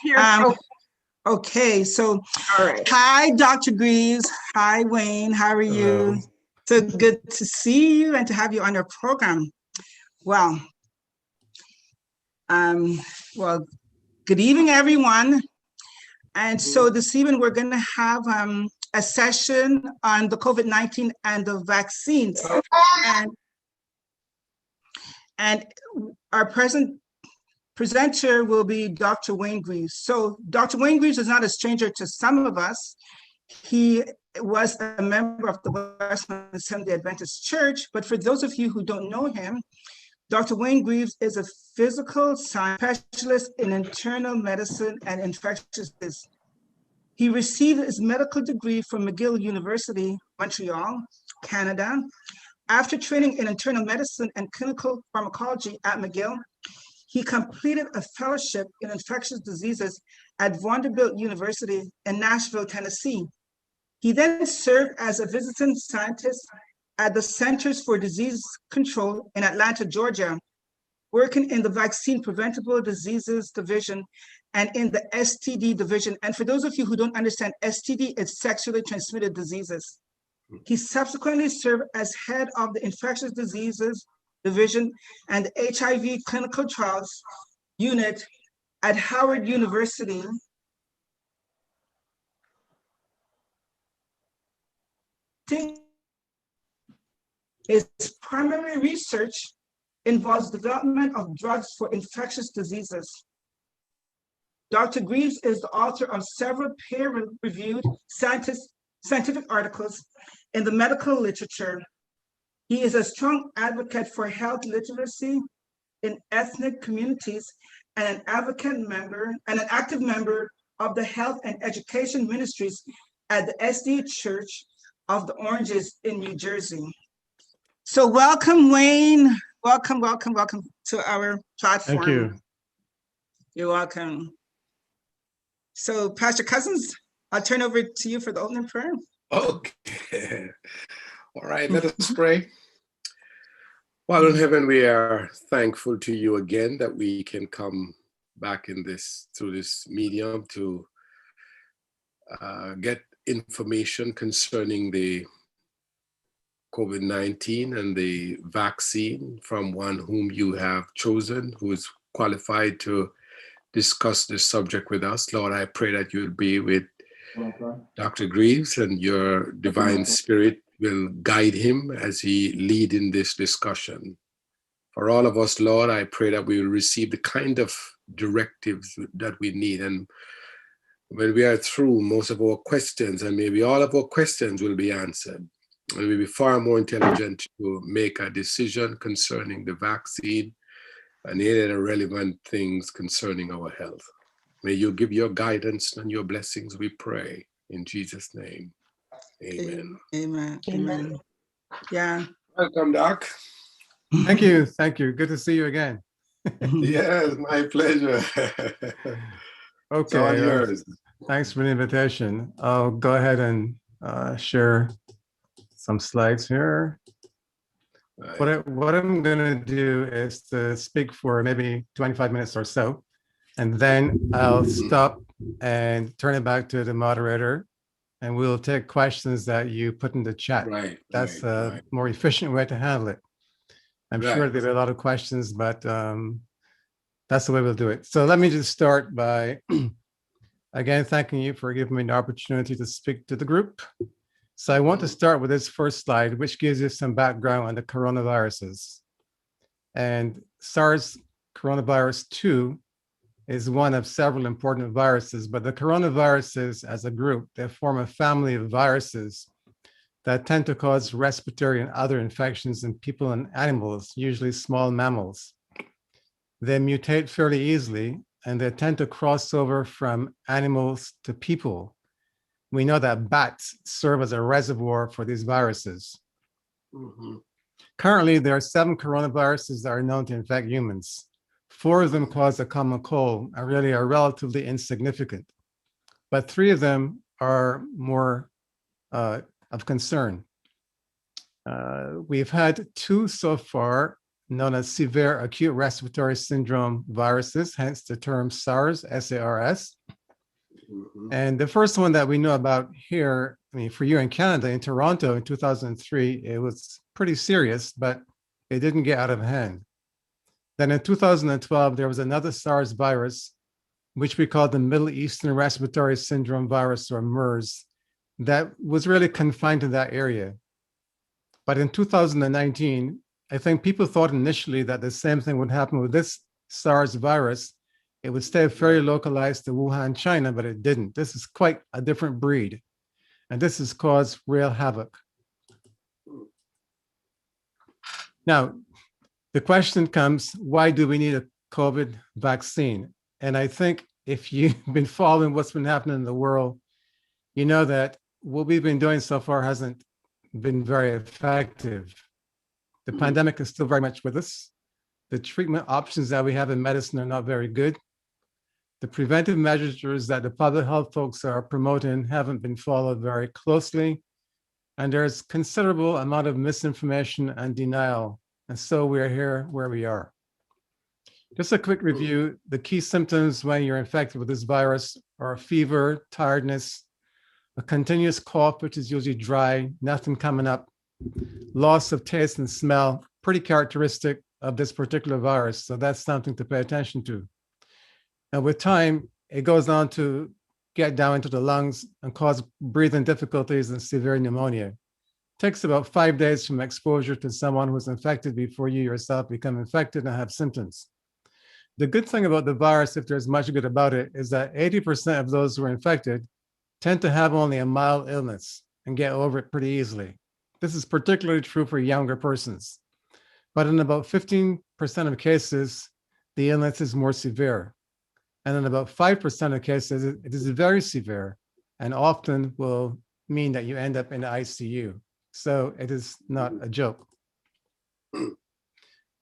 Here. Okay, so All right. hi, Dr. Greaves. Hi, Wayne. How are you? So good to see you and to have you on your program. Well, good evening, everyone. And so this evening, we're going to have a session on the COVID-19 and the vaccines. And our presenter will be Dr. Wayne Greaves. So Dr. Wayne Greaves is not a stranger to some of us. He was a member of the Westmount Seventh-day Adventist Church, but for those of you who don't know him, Dr. Wayne Greaves is a physical science specialist in internal medicine and infectious disease. He received his medical degree from McGill University, Montreal, Canada. After training in internal medicine and clinical pharmacology at McGill, he completed a fellowship in infectious diseases at Vanderbilt University in Nashville, Tennessee. He then served as a visiting scientist at the Centers for Disease Control in Atlanta, Georgia, working in the Vaccine Preventable Diseases Division and in the STD division. And for those of you who don't understand, STD is sexually transmitted diseases. He subsequently served as head of the Infectious Diseases Division and the HIV Clinical Trials Unit at Howard University. His primary research involves development of drugs for infectious diseases. Dr. Greaves is the author of several peer-reviewed scientific articles in the medical literature. He is a strong advocate for health literacy in ethnic communities and an active member of the health and education ministries at the SDA Church of the Oranges in New Jersey. So welcome, Wayne. Welcome to our platform. Thank you. You're welcome. So Pastor Cousins, I'll turn over to you for the opening prayer. Okay. All right, let us pray. Father in heaven, we are thankful to you again that we can come back through this medium to get information concerning the COVID-19 and the vaccine from one whom you have chosen, who is qualified to discuss this subject with us. Lord, I pray that you'll be with Dr. Greaves and your divine spirit will guide him as he lead in this discussion. For all of us, Lord, I pray that we will receive the kind of directives that we need. And when we are through, most of our questions, and maybe all of our questions, will be answered. And we'll be far more intelligent to make a decision concerning the vaccine and any other relevant things concerning our health. May you give your guidance and your blessings, we pray. In Jesus' name, amen. Amen. Amen. Yeah. Welcome, Doc. Thank you. Thank you. Good to see you again. Yes, my pleasure. Okay. All yours. Thanks for the invitation. I'll go ahead and share some slides here. Right. What I'm going to do is to speak for maybe 25 minutes or so, and then I'll stop and turn it back to the moderator, and we'll take questions that you put in the chat. Right. That's a more efficient way to handle it. I'm sure there'll be a lot of questions, but that's the way we'll do it. So let me just start by, again, thanking you for giving me the opportunity to speak to the group. So I want to start with this first slide, which gives you some background on the coronaviruses. And SARS coronavirus 2 is one of several important viruses, but the coronaviruses as a group, they form a family of viruses that tend to cause respiratory and other infections in people and animals, usually small mammals. They mutate fairly easily, and they tend to cross over from animals to people. We know that bats serve as a reservoir for these viruses. Currently, there are 7 coronaviruses that are known to infect humans. 4 of them cause a common cold and really are relatively insignificant, but 3 of them are more of concern. We've had 2 so far known as severe acute respiratory syndrome viruses, hence the term SARS, S-A-R-S. And the first one that we know about here, I mean, for you in Canada, in Toronto in 2003, it was pretty serious, but it didn't get out of hand. Then in 2012, there was another SARS virus, which we call the Middle Eastern Respiratory Syndrome virus, or MERS, that was really confined to that area. But in 2019, I think people thought initially that the same thing would happen with this SARS virus. It would stay fairly localized to Wuhan, China, but it didn't. This is quite a different breed, and this has caused real havoc. Now, the question comes, why do we need a COVID vaccine? And I think if you've been following what's been happening in the world, you know that what we've been doing so far hasn't been very effective. The pandemic is still very much with us. The treatment options that we have in medicine are not very good. The preventive measures that the public health folks are promoting haven't been followed very closely. And there's considerable amount of misinformation and denial. And so we're here where we are. Just a quick review. The key symptoms when you're infected with this virus are fever, tiredness, a continuous cough, which is usually dry, nothing coming up, loss of taste and smell, pretty characteristic of this particular virus. So that's something to pay attention to. And with time, it goes on to get down into the lungs and cause breathing difficulties and severe pneumonia. It takes about 5 days from exposure to someone who's infected before you yourself become infected and have symptoms. The good thing about the virus, if there's much good about it, is that 80% of those who are infected tend to have only a mild illness and get over it pretty easily. This is particularly true for younger persons. But in about 15% of cases, the illness is more severe. And in about 5% of cases, it is very severe and often will mean that you end up in the ICU. So it is not a joke.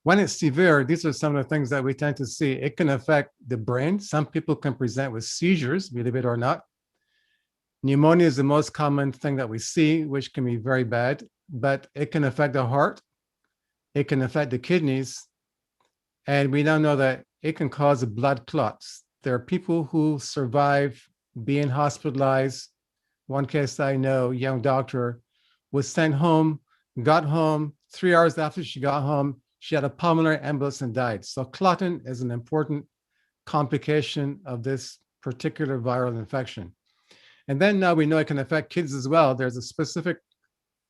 When it's severe, these are some of the things that we tend to see. It can affect the brain. Some people can present with seizures, believe it or not. Pneumonia is the most common thing that we see, which can be very bad, but it can affect the heart. It can affect the kidneys. And we now know that it can cause blood clots. There are people who survive being hospitalized. One case I know, young doctor, was sent home, got home, 3 hours after she got home, she had a pulmonary embolus and died. So clotting is an important complication of this particular viral infection. And then now we know it can affect kids as well. There's a specific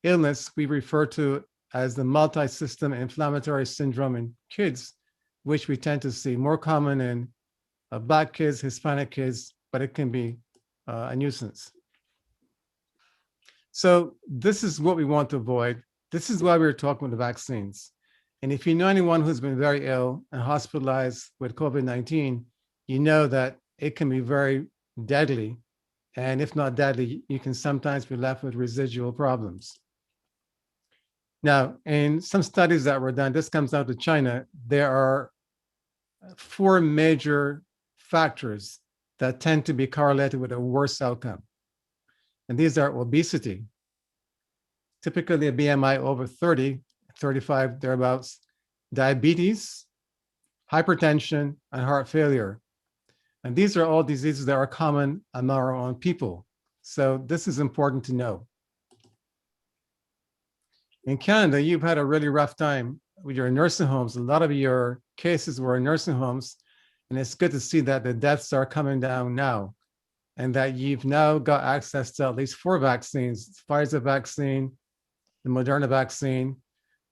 illness we refer to as the multi-system inflammatory syndrome in kids, which we tend to see more common in Black kids, Hispanic kids, but it can be a nuisance. So this is what we want to avoid. This is why we're talking about the vaccines. And if you know anyone who's been very ill and hospitalized with COVID-19, you know that it can be very deadly. And if not deadly, you can sometimes be left with residual problems. Now, in some studies that were done, this comes out of China, there are 4 major factors that tend to be correlated with a worse outcome. And these are obesity, typically a BMI over 30, 35, thereabouts, diabetes, hypertension, and heart failure. And these are all diseases that are common among our own people. So this is important to know. In Canada, you've had a really rough time with your nursing homes. A lot of your cases were in nursing homes, and it's good to see that the deaths are coming down now, and that you've now got access to at least 4 vaccines: Pfizer vaccine, the Moderna vaccine,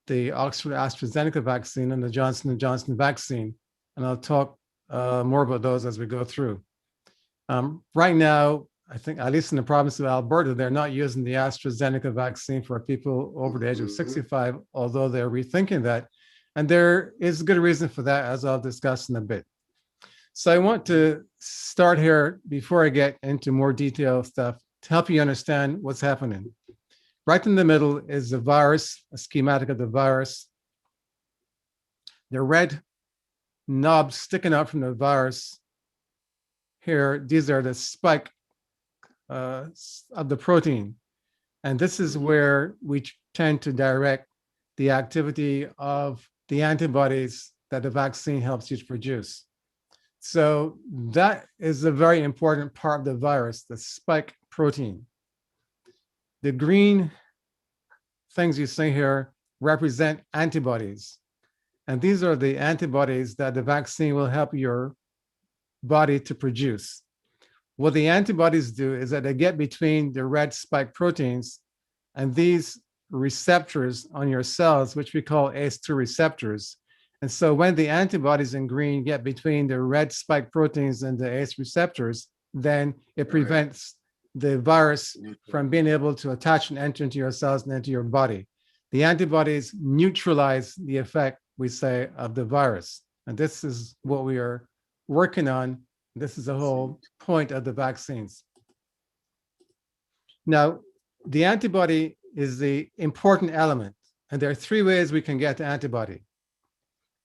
the Oxford AstraZeneca vaccine, and the Johnson & Johnson vaccine. And I'll talk more about those as we go through. Right now, I think, at least in the province of Alberta, they're not using the AstraZeneca vaccine for people over the age of 65, although they're rethinking that. And there is good reason for that, as I'll discuss in a bit. So I want to start here before I get into more detailed stuff to help you understand what's happening. Right in the middle is the virus, a schematic of the virus. The red knobs sticking out from the virus here, these are the spike of the protein. And this is where we tend to direct the activity of the antibodies that the vaccine helps you to produce. So that is a very important part of the virus, the spike protein. The green things you see here represent antibodies. And these are the antibodies that the vaccine will help your body to produce. What the antibodies do is that they get between the red spike proteins and these receptors on your cells, which we call ACE2 receptors. And so when the antibodies in green get between the red spike proteins and the ACE receptors, then it prevents the virus from being able to attach and enter into your cells and into your body. The antibodies neutralize the effect, we say, of the virus. And this is what we are working on. This is the whole point of the vaccines. Now, the antibody is the important element, and there are three ways we can get the antibody.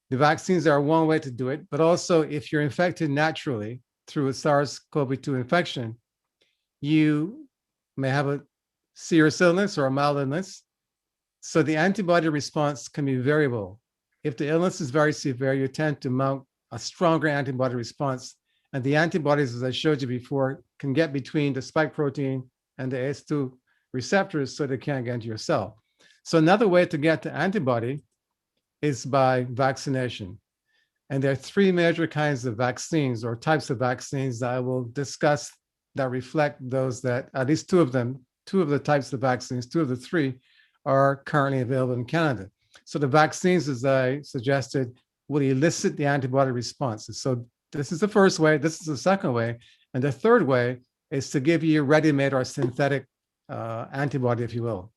The vaccines are one way to do it, but also if you're infected naturally through a SARS-CoV-2 infection, you may have a serious illness or a mild illness. So the antibody response can be variable. If the illness is very severe, you tend to mount a stronger antibody response. And the antibodies, as I showed you before, can get between the spike protein and the ACE2 receptors so they can't get into your cell. So another way to get the antibody is by vaccination. And there are three major kinds of vaccines or types of vaccines that I will discuss that reflect those that, at least two of them, two of the types of vaccines, two of the three are currently available in Canada. So the vaccines, as I suggested, will elicit the antibody responses. So this is the first way, this is the second way, and the third way is to give you ready-made or synthetic antibody, if you will.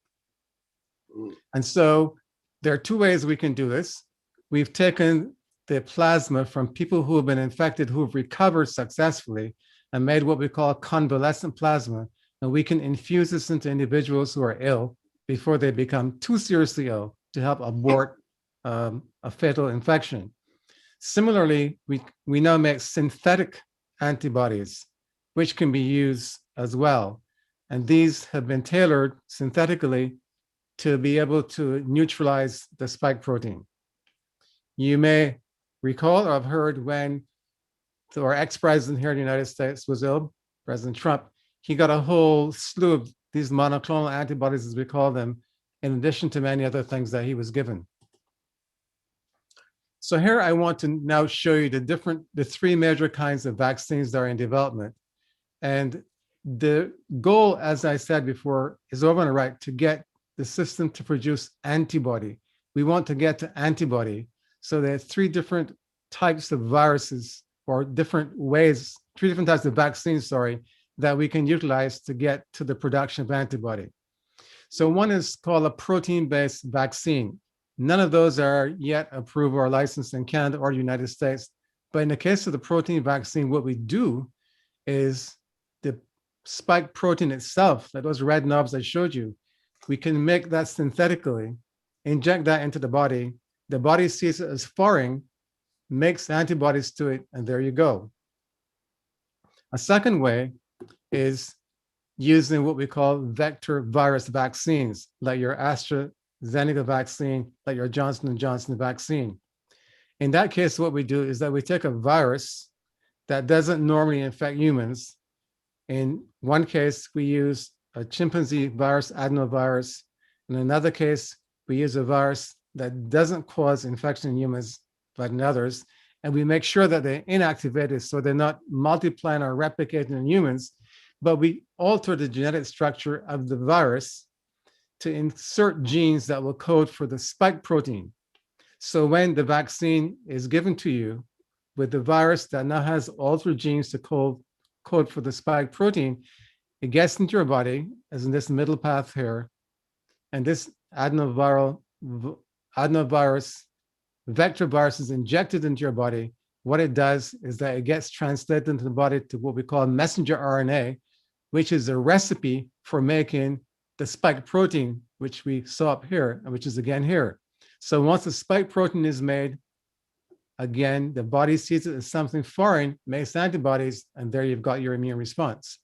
And so there are two ways we can do this. We've taken the plasma from people who have been infected, who have recovered successfully, and made what we call convalescent plasma. And we can infuse this into individuals who are ill before they become too seriously ill to help abort a fatal infection. Similarly, we now make synthetic antibodies, which can be used as well. And these have been tailored synthetically to be able to neutralize the spike protein. You may recall or have heard when our ex-president here in the United States was ill, President Trump, he got a whole slew of these monoclonal antibodies, as we call them, in addition to many other things that he was given. So here I want to now show you the three major kinds of vaccines that are in development. And the goal, as I said before, is over on the right, to get the system to produce antibody. We want to get to antibody. So there are three different types of viruses or different ways, three different types of vaccines, that we can utilize to get to the production of antibody. So one is called a protein-based vaccine. None of those are yet approved or licensed in Canada or the United States. But in the case of the protein vaccine, what we do is the spike protein itself, that those red knobs I showed you, we can make that synthetically, inject that into the body sees it as foreign, makes antibodies to it, and there you go. A second way is using what we call vector virus vaccines, like your AstraZeneca vaccine, like your Johnson & Johnson vaccine. In that case, what we do is that we take a virus that doesn't normally infect humans. In one case, we use a chimpanzee virus, adenovirus. In another case, we use a virus that doesn't cause infection in humans, but in others. And we make sure that they're inactivated so they're not multiplying or replicating in humans, but we alter the genetic structure of the virus to insert genes that will code for the spike protein. So when the vaccine is given to you with the virus that now has altered genes to code for the spike protein, it gets into your body, as in this middle path here, and this adenovirus vector virus is injected into your body. What it does is that it gets translated into the body to what we call messenger RNA, which is a recipe for making the spike protein, which we saw up here, and which is again here. So once the spike protein is made, again, the body sees it as something foreign, makes antibodies, and there you've got your immune response.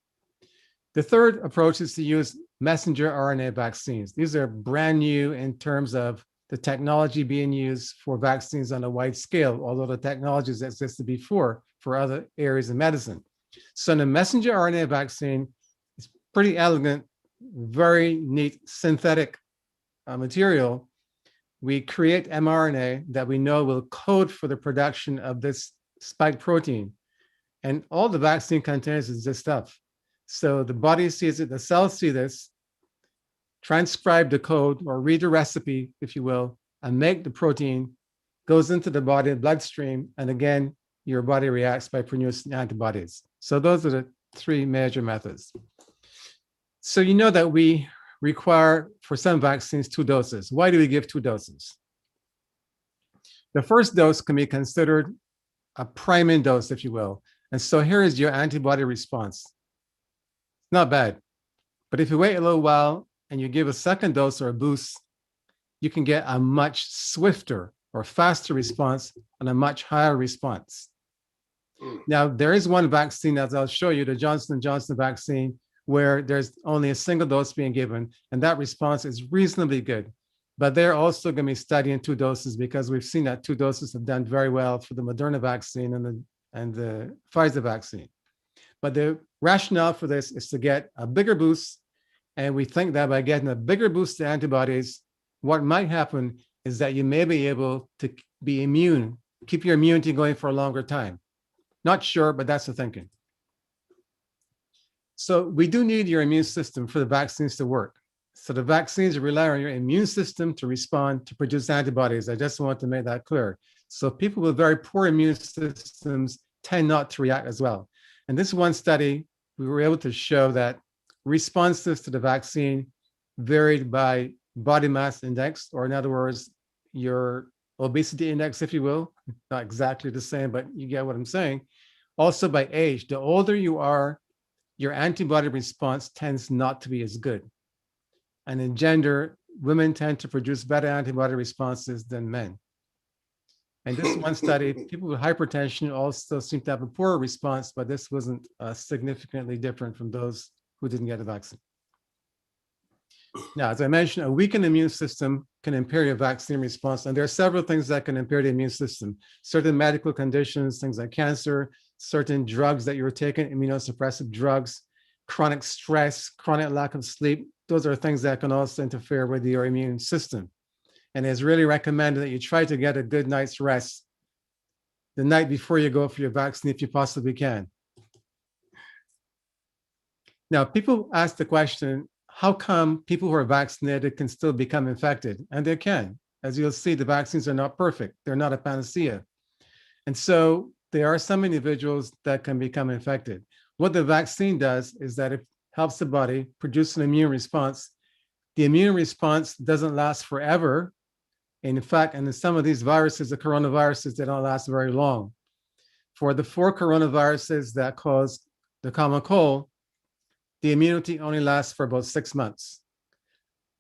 The third approach is to use messenger RNA vaccines. These are brand new in terms of the technology being used for vaccines on a wide scale, although the technologies existed before for other areas of medicine. So the messenger RNA vaccine is pretty elegant, very neat synthetic material. We create mRNA that we know will code for the production of this spike protein. And all the vaccine contains is this stuff. So the body sees it, the cells see this, transcribe the code or read the recipe, if you will, and make the protein, goes into the body bloodstream, and again, your body reacts by producing antibodies. So those are the three major methods. So you know that we require, for some vaccines, 2 doses. Why do we give 2 doses? The first dose can be considered a priming dose, if you will. And so here is your antibody response. Not bad. But if you wait a little while and you give a second dose or a boost, you can get a much swifter or faster response and a much higher response. Now, there is one vaccine, as I'll show you, the Johnson & Johnson vaccine, where there's only a single dose being given, and that response is reasonably good. But they're also going to be studying 2 doses because we've seen that 2 doses have done very well for the Moderna vaccine and the Pfizer vaccine. But the rationale for this is to get a bigger boost, and we think that by getting a bigger boost to antibodies, what might happen is that you may be able to be immune, keep your immunity going for a longer time. Not sure, but that's the thinking. So we do need your immune system for the vaccines to work. So the vaccines rely on your immune system to respond, to produce antibodies. I just want to make that clear. So people with very poor immune systems tend not to react as well. And this one study, we were able to show that responses to the vaccine varied by body mass index, or in other words, your obesity index, if you will. Not exactly the same, but you get what I'm saying. Also by age. The older you are, your antibody response tends not to be as good. And in gender, women tend to produce better antibody responses than men. And this one study, people with hypertension also seem to have a poorer response, but this wasn't significantly different from those who didn't get a vaccine. Now, as I mentioned, a weakened immune system can impair your vaccine response. And there are several things that can impair the immune system. Certain medical conditions, things like cancer, certain drugs that you're taking, immunosuppressive drugs, chronic stress, chronic lack of sleep. Those are things that can also interfere with your immune system. And it's really recommended that you try to get a good night's rest the night before you go for your vaccine if you possibly can. Now, people ask the question, how come people who are vaccinated can still become infected? And they can. As you'll see, the vaccines are not perfect. They're not a panacea. And so there are some individuals that can become infected. What the vaccine does is that it helps the body produce an immune response. The immune response doesn't last forever. In fact, and in some of these viruses, the coronaviruses, they don't last very long. For the 4 coronaviruses that cause the common cold, the immunity only lasts for about 6 months.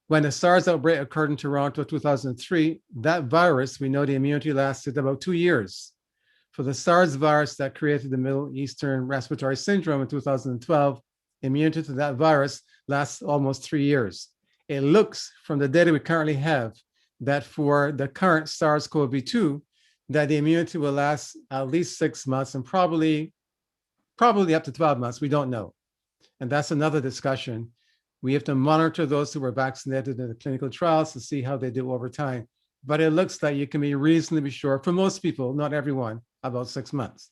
When the SARS outbreak occurred in Toronto 2003, that virus, we know the immunity lasted about 2 years. For the SARS virus that created the Middle Eastern Respiratory Syndrome in 2012, immunity to that virus lasts almost 3 years. It looks from the data we currently have that for the current SARS-CoV-2, that the immunity will last at least 6 months and probably up to 12 months. We don't know. And that's another discussion. We have to monitor those who were vaccinated in the clinical trials to see how they do over time. But it looks like you can be reasonably sure, for most people, not everyone, about 6 months.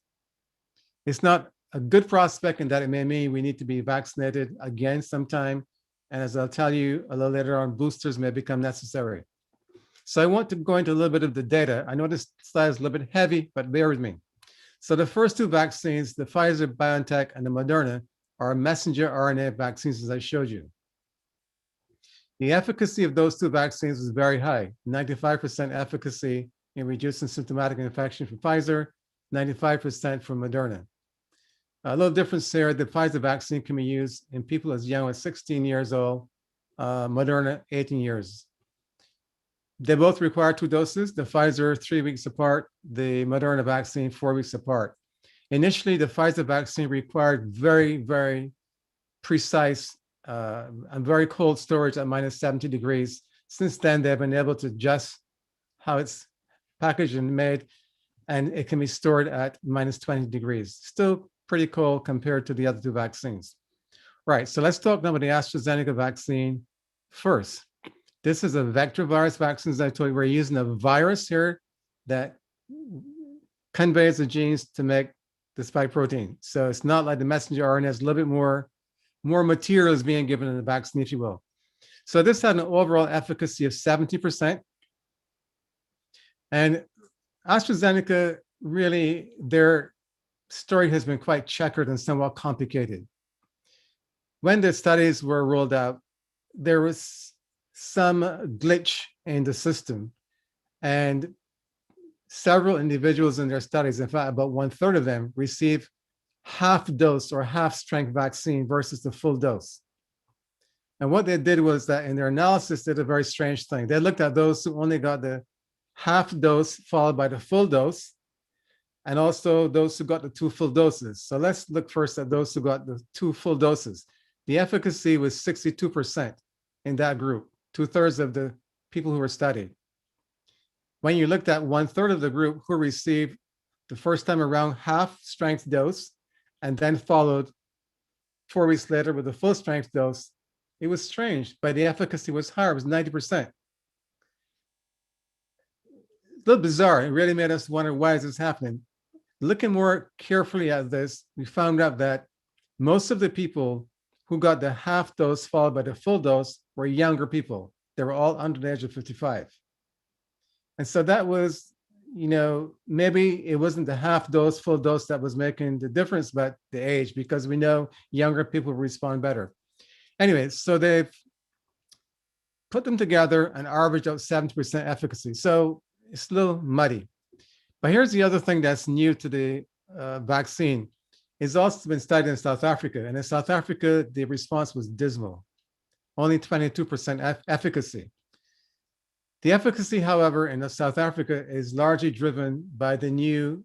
It's not a good prospect in that it may mean we need to be vaccinated again sometime. And as I'll tell you a little later on, boosters may become necessary. So I want to go into a little bit of the data. I know this slide is a little bit heavy, but bear with me. So the first 2 vaccines, the Pfizer, BioNTech, and the Moderna, are messenger RNA vaccines, as I showed you. The efficacy of those 2 vaccines was very high, 95% efficacy in reducing symptomatic infection for Pfizer, 95% for Moderna. A little difference here, the Pfizer vaccine can be used in people as young as 16 years old, Moderna 18 years. They both require 2 doses, the Pfizer 3 weeks apart, the Moderna vaccine 4 weeks apart. Initially, the Pfizer vaccine required very, very precise and very cold storage at -70 degrees. Since then, they've been able to just how it's packaged and made, and it can be stored at -20 degrees. Still pretty cold compared to the other two vaccines. Right, so let's talk about the AstraZeneca vaccine first. This is a vector virus vaccine, as I told you. We're using a virus here that conveys the genes to make the spike protein. So it's not like the messenger RNA. It's a little bit more material is being given in the vaccine, if you will. So this had an overall efficacy of 70%. And AstraZeneca, really, their story has been quite checkered and somewhat complicated. When the studies were rolled out, there was some glitch in the system, and several individuals in their studies, in fact, about 1/3 of them, received half dose or half strength vaccine versus the full dose. And what they did was that in their analysis, they did a very strange thing. They looked at those who only got the half dose followed by the full dose, and also those who got the 2 full doses. So let's look first at those who got the 2 full doses. The efficacy was 62% in that group, 2/3 of the people who were studied. When you looked at 1/3 of the group who received the first time around half strength dose and then followed 4 weeks later with a full strength dose, it was strange, but the efficacy was higher, it was 90%. A little bizarre. It really made us wonder, why is this happening? Looking more carefully at this, we found out that most of the people who got the half dose followed by the full dose were younger people. They were all under the age of 55. And so that was, maybe it wasn't the half dose, full dose that was making the difference, but the age, because we know younger people respond better. Anyway, so they've put them together and averaged out 70% efficacy. So it's a little muddy. But here's the other thing that's new to the vaccine. It's also been studied in South Africa. And in South Africa, the response was dismal, only 22% efficacy. The efficacy, however, in South Africa is largely driven by the new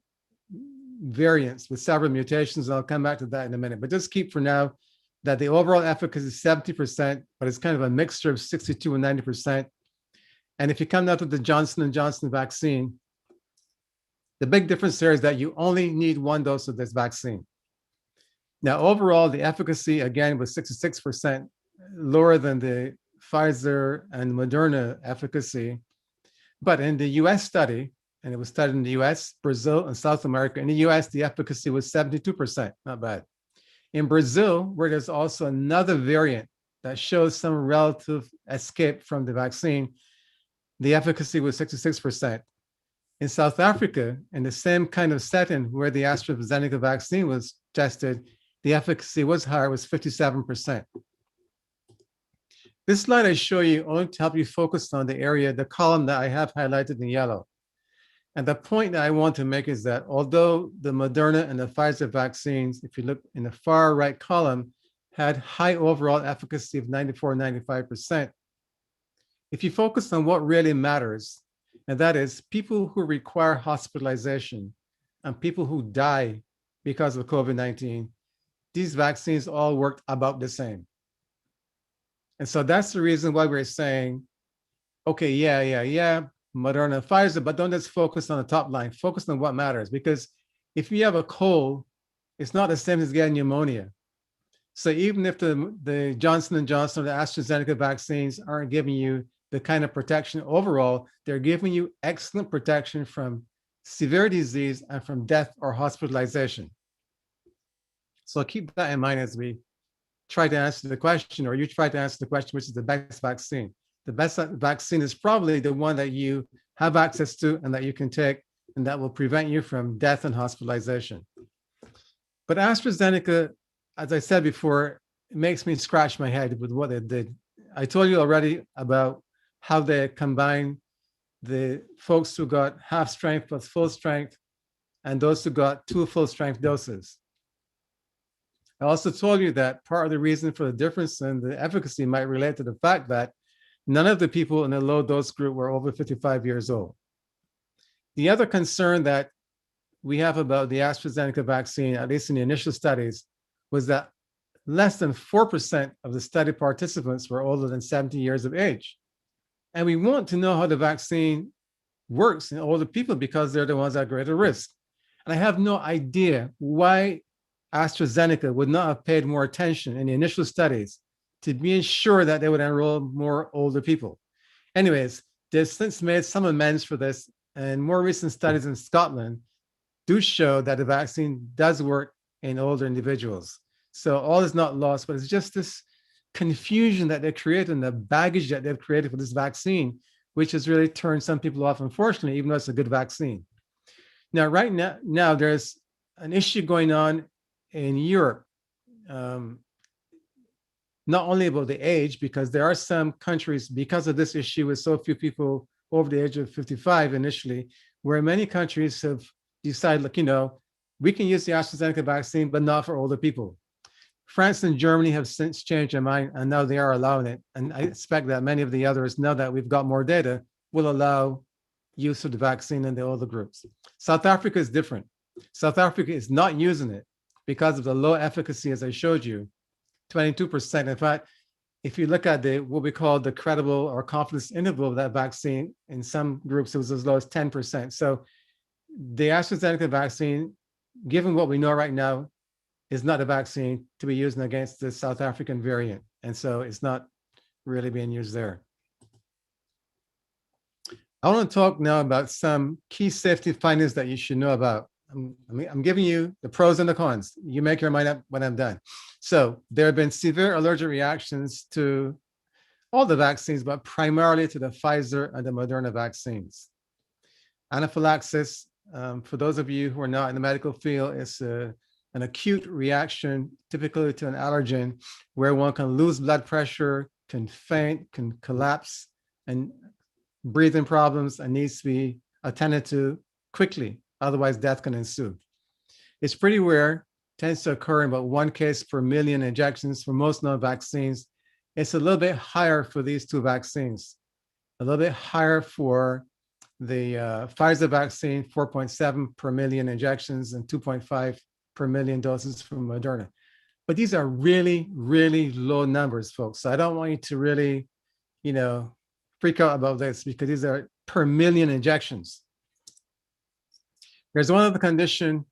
variants with several mutations. And I'll come back to that in a minute. But just keep for now that the overall efficacy is 70%, but it's kind of a mixture of 62 and 90%. And if you come down to the Johnson & Johnson vaccine, the big difference there is that you only need 1 dose of this vaccine. Now, overall, the efficacy, again, was 66%, lower than the Pfizer and Moderna efficacy. But in the US study, and it was studied in the US, Brazil, and South America, in the US, the efficacy was 72%, not bad. In Brazil, where there's also another variant that shows some relative escape from the vaccine, the efficacy was 66%. In South Africa, in the same kind of setting where the AstraZeneca vaccine was tested, the efficacy was higher, was 57%. This slide I show you only to help you focus on the area, the column that I have highlighted in yellow. And the point that I want to make is that although the Moderna and the Pfizer vaccines, if you look in the far right column, had high overall efficacy of 94, 95%, if you focus on what really matters, and that is people who require hospitalization and people who die because of COVID-19, these vaccines all worked about the same. And so that's the reason why we're saying, okay, yeah, Moderna, Pfizer, but don't just focus on the top line, focus on what matters. Because if you have a cold, it's not the same as getting pneumonia. So even if the Johnson & Johnson or the AstraZeneca vaccines aren't giving you the kind of protection overall, they're giving you excellent protection from severe disease and from death or hospitalization. So keep that in mind as we try to answer the question, or you try to answer the question, which is the best vaccine. The best vaccine is probably the one that you have access to and that you can take, and that will prevent you from death and hospitalization. But AstraZeneca, as I said before, it makes me scratch my head with what they did. I told you already about how they combined the folks who got half strength plus full strength and those who got 2 full strength doses. I also told you that part of the reason for the difference in the efficacy might relate to the fact that none of the people in the low dose group were over 55 years old. The other concern that we have about the AstraZeneca vaccine, at least in the initial studies, was that less than 4% of the study participants were older than 70 years of age. And we want to know how the vaccine works in older people because they're the ones at greater risk. And I have no idea why AstraZeneca would not have paid more attention in the initial studies to be sure that they would enroll more older people. Anyways, they've since made some amends for this, and more recent studies in Scotland do show that the vaccine does work in older individuals. So all is not lost, but it's just this confusion that they created and the baggage that they've created for this vaccine, which has really turned some people off, unfortunately, even though it's a good vaccine. Now, right now there's an issue going on in Europe, not only about the age, because there are some countries, because of this issue with so few people over the age of 55 initially, where many countries have decided, look, we can use the AstraZeneca vaccine, but not for older people. France and Germany have since changed their mind, and now they are allowing it. And I expect that many of the others, now that we've got more data, will allow use of the vaccine in the older groups. South Africa is different. South Africa is not using it because of the low efficacy, as I showed you, 22%. In fact, if you look at what we call the credible or confidence interval of that vaccine, in some groups it was as low as 10%. So the AstraZeneca vaccine, given what we know right now, is not a vaccine to be used against the South African variant. And so it's not really being used there. I want to talk now about some key safety findings that you should know about. I'm giving you the pros and the cons. You make your mind up when I'm done. So there have been severe allergic reactions to all the vaccines, but primarily to the Pfizer and the Moderna vaccines. Anaphylaxis, for those of you who are not in the medical field, is an acute reaction, typically to an allergen, where one can lose blood pressure, can faint, can collapse, and breathing problems, and needs to be attended to quickly. Otherwise, death can ensue. It's pretty rare, tends to occur in about 1 case per million injections for most known vaccines. It's a little bit higher for these two vaccines, a little bit higher for the Pfizer vaccine, 4.7 per million injections and 2.5 per million doses from Moderna. But these are really, really low numbers, folks. So I don't want you to really, freak out about this, because these are per million injections. There's one other condition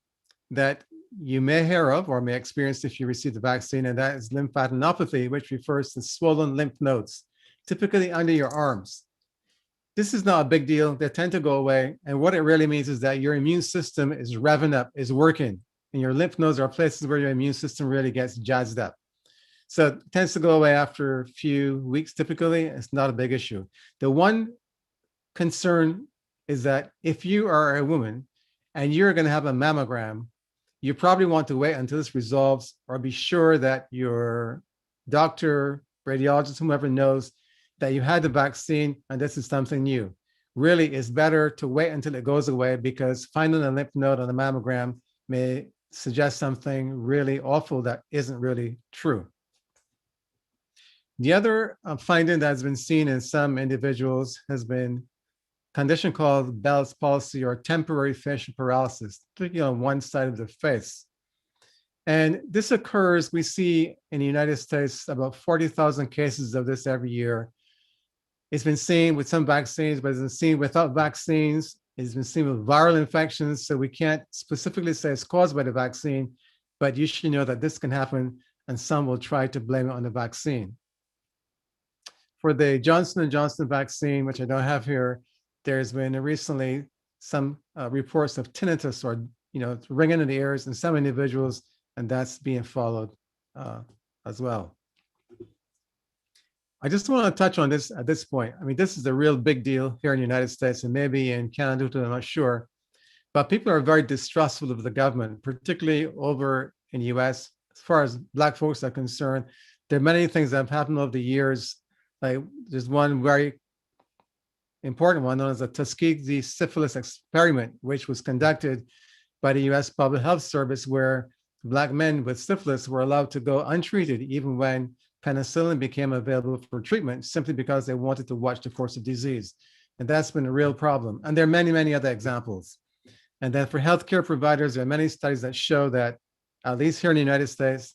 that you may hear of or may experience if you receive the vaccine, and that is lymphadenopathy, which refers to swollen lymph nodes, typically under your arms. This is not a big deal. They tend to go away. And what it really means is that your immune system is revving up, is working, and your lymph nodes are places where your immune system really gets jazzed up. So it tends to go away after a few weeks, typically. It's not a big issue. The one concern is that if you are a woman and you're going to have a mammogram, you probably want to wait until this resolves, or be sure that your doctor, radiologist, whomever knows that you had the vaccine and this is something new. Really, it's better to wait until it goes away, because finding a lymph node on a mammogram may suggest something really awful that isn't really true. The other finding that has been seen in some individuals has been a condition called Bell's palsy, or temporary facial paralysis, particularly on one side of the face. And this occurs, we see in the United States about 40,000 cases of this every year. It's been seen with some vaccines, but it's been seen without vaccines. It's been seen with viral infections, so we can't specifically say it's caused by the vaccine, but you should know that this can happen, and some will try to blame it on the vaccine. For the Johnson & Johnson vaccine, which I don't have here, there's been recently some reports of tinnitus, or ringing in the ears in some individuals, and that's being followed as well. I just want to touch on this at this point. I mean, this is a real big deal here in the United States, and maybe in Canada too, I'm not sure. But people are very distrustful of the government, particularly over in the US. As far as Black folks are concerned, there are many things that have happened over the years. Like, there's one very important one known as the Tuskegee syphilis experiment, which was conducted by the US Public Health Service, where Black men with syphilis were allowed to go untreated even when penicillin became available for treatment, simply because they wanted to watch the course of disease. And that's been a real problem. And there are many, many other examples. And then for healthcare providers, there are many studies that show that, at least here in the United States,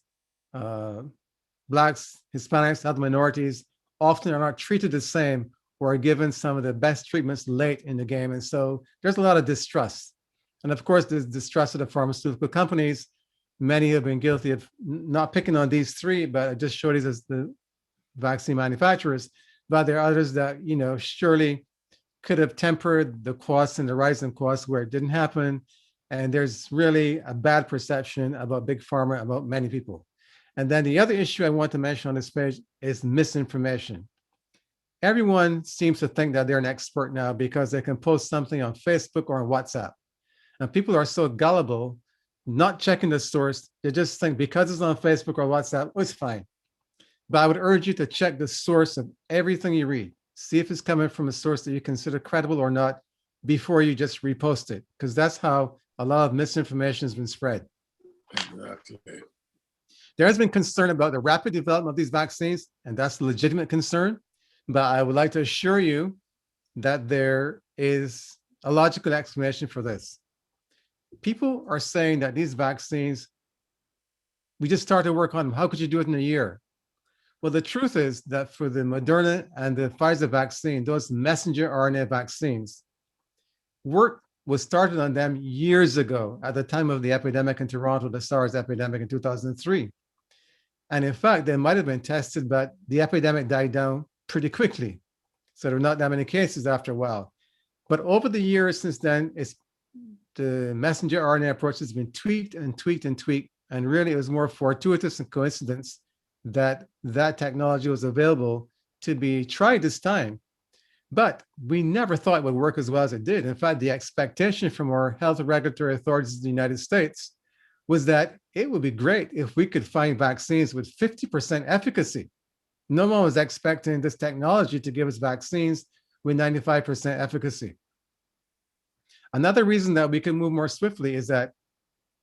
Blacks, Hispanics, other minorities often are not treated the same or are given some of the best treatments late in the game. And so there's a lot of distrust. And of course, there's distrust of the pharmaceutical companies. Many have been guilty of not picking on these three, but I just show these as the vaccine manufacturers. But there are others that, surely could have tempered the costs and the rise in costs where it didn't happen. And there's really a bad perception about big pharma, about many people. And then the other issue I want to mention on this page is misinformation. Everyone seems to think that they're an expert now because they can post something on Facebook or on WhatsApp. And people are so gullible, not checking the source. They just think because it's on Facebook or WhatsApp, it's fine. But I would urge you to check the source of everything you read. See if it's coming from a source that you consider credible or not before you just repost it, because that's how a lot of misinformation has been spread. Exactly. There has been concern about the rapid development of these vaccines, and that's a legitimate concern. But I would like to assure you that there is a logical explanation for this. People are saying that these vaccines, we just started work on them. How could you do it in a year? Well, the truth is that for the Moderna and the Pfizer vaccine, those messenger RNA vaccines, work was started on them years ago at the time of the epidemic in Toronto, the SARS epidemic in 2003. And in fact, they might have been tested, but the epidemic died down pretty quickly. So there are not that many cases after a while. But over the years since then, the messenger RNA approach has been tweaked and tweaked and tweaked. And really, it was more fortuitous and coincidence that that technology was available to be tried this time. But we never thought it would work as well as it did. In fact, the expectation from our health regulatory authorities in the United States was that it would be great if we could find vaccines with 50% efficacy. No one was expecting this technology to give us vaccines with 95% efficacy. Another reason that we can move more swiftly is that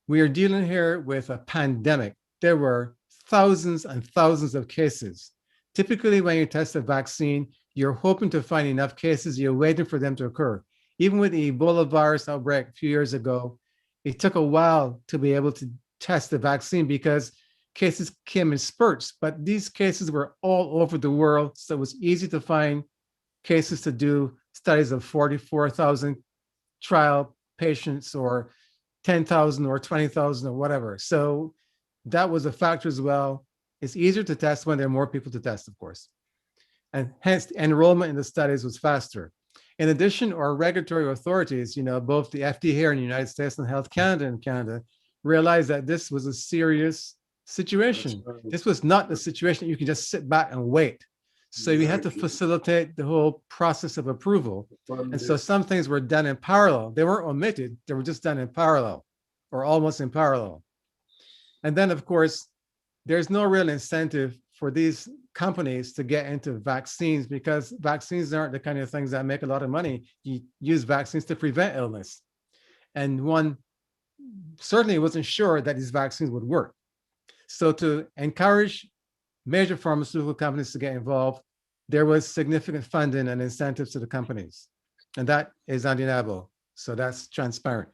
we are dealing here with a pandemic. There were thousands and thousands of cases. Typically, when you test a vaccine, you're hoping to find enough cases, you're waiting for them to occur. Even with the Ebola virus outbreak a few years ago, it took a while to be able to test the vaccine because cases came in spurts, but these cases were all over the world, so it was easy to find cases to do studies of 44,000 trial patients or 10,000 or 20,000 or whatever. So that was a factor as well. It's easier to test when there are more people to test, of course. And hence the enrollment in the studies was faster. In addition, our regulatory authorities, both the FDA here in the United States and Health Canada in Canada, realized that this was a serious situation. This was not a situation that you can just sit back and wait. So you had to facilitate the whole process of approval. And so some things were done in parallel. They weren't omitted, they were just done in parallel or almost in parallel. And then, of course, there's no real incentive for these companies to get into vaccines because vaccines aren't the kind of things that make a lot of money. You use vaccines to prevent illness. And one certainly wasn't sure that these vaccines would work. So to encourage major pharmaceutical companies to get involved, there was significant funding and incentives to the companies. And that is undeniable. So that's transparent.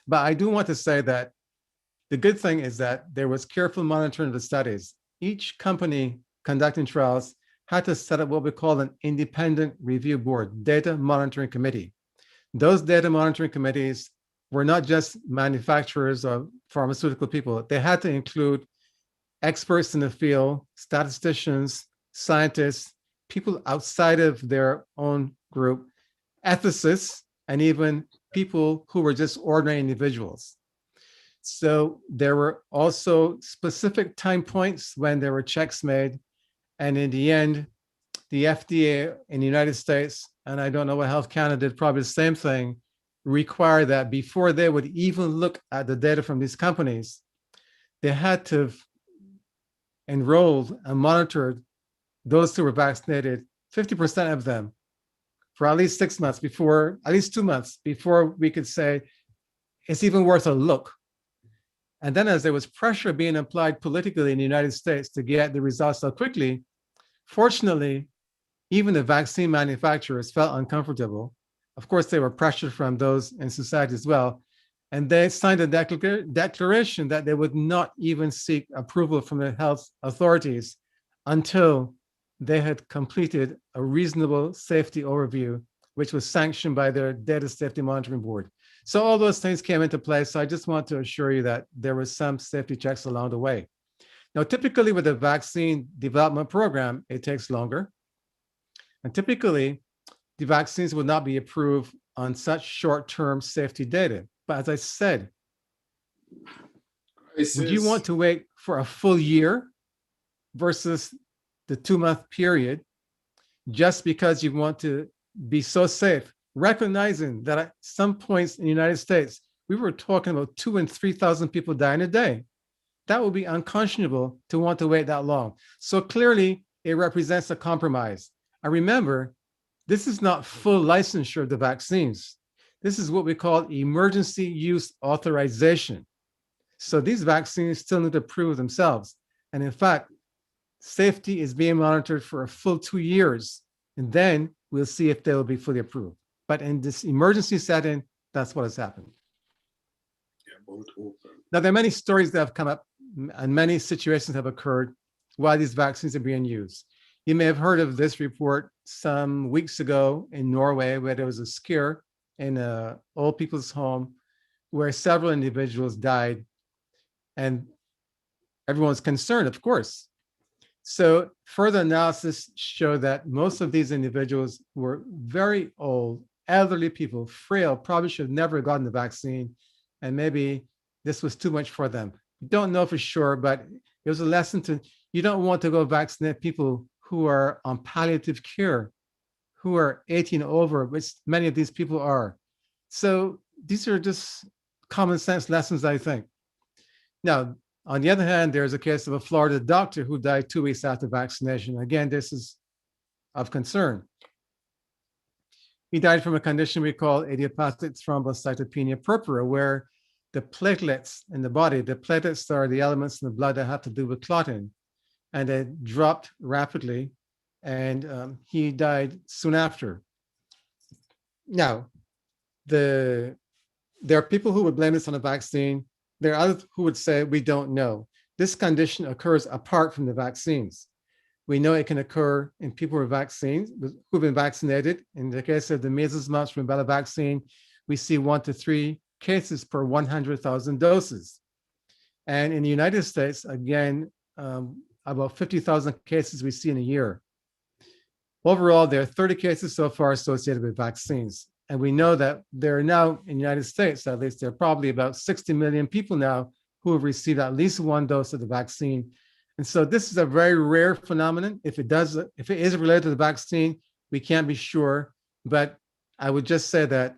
But I do want to say that the good thing is that there was careful monitoring of the studies. Each company conducting trials had to set up what we call an independent review board, data monitoring committee. Those data monitoring committees were not just manufacturers or pharmaceutical people. They had to include experts in the field, statisticians, scientists, people outside of their own group, ethicists, and even people who were just ordinary individuals. So there were also specific time points when there were checks made. And in the end, the FDA in the United States, and I don't know what Health Canada did, probably the same thing, required that before they would even look at the data from these companies, they had to have enrolled and monitored those who were vaccinated, 50% of them, for at least 6 months before, at least 2 months before we could say it's even worth a look. And then as there was pressure being applied politically in the United States to get the results so quickly, fortunately, even the vaccine manufacturers felt uncomfortable. Of course, they were pressured from those in society as well. And they signed a declaration that they would not even seek approval from the health authorities until they had completed a reasonable safety overview, which was sanctioned by their Data Safety Monitoring Board. So all those things came into play. So I just want to assure you that there was some safety checks along the way. Now, typically with a vaccine development program, it takes longer. And typically, the vaccines would not be approved on such short-term safety data. But as I said, would you want to wait for a full year versus the 2-month period just because you want to be so safe, recognizing that at some points in the United States, we were talking about 2,000 and 3,000 people dying a day? That would be unconscionable to want to wait that long. So clearly, it represents a compromise. And remember, this is not full licensure of the vaccines. This is what we call emergency use authorization. So these vaccines still need to prove themselves. And in fact, safety is being monitored for a full 2 years, and then we'll see if they will be fully approved. But in this emergency setting, that's what has happened. Now, there are many stories that have come up, and many situations have occurred while these vaccines are being used. You may have heard of this report some weeks ago in Norway, where there was a scare in an old people's home where several individuals died, and everyone's concerned, of course. So further analysis showed that most of these individuals were very old, elderly people, frail, probably should have never gotten the vaccine, and maybe this was too much for them. Don't know for sure, but it was a lesson to, you don't want to go vaccinate people who are on palliative care, who are 18 and over, which many of these people are. So these are just common sense lessons, I think. Now, on the other hand, there's a case of a Florida doctor who died 2 weeks after vaccination. Again, this is of concern. He died from a condition we call idiopathic thrombocytopenia purpura, where the platelets in the body, the platelets are the elements in the blood that have to do with clotting, and they dropped rapidly, and he died soon after. Now, there are people who would blame this on the vaccine. There are others who would say, we don't know. This condition occurs apart from the vaccines. We know it can occur in people who've been vaccinated. In the case of the measles, mumps, rubella vaccine, we see 1 to 3 cases per 100,000 doses. And in the United States, again, about 50,000 cases we see in a year. Overall, there are 30 cases so far associated with vaccines. And we know that there are now, in the United States, at least, there are probably about 60 million people now who have received at least 1 dose of the vaccine. And so this is a very rare phenomenon. If it is related to the vaccine, we can't be sure. But I would just say that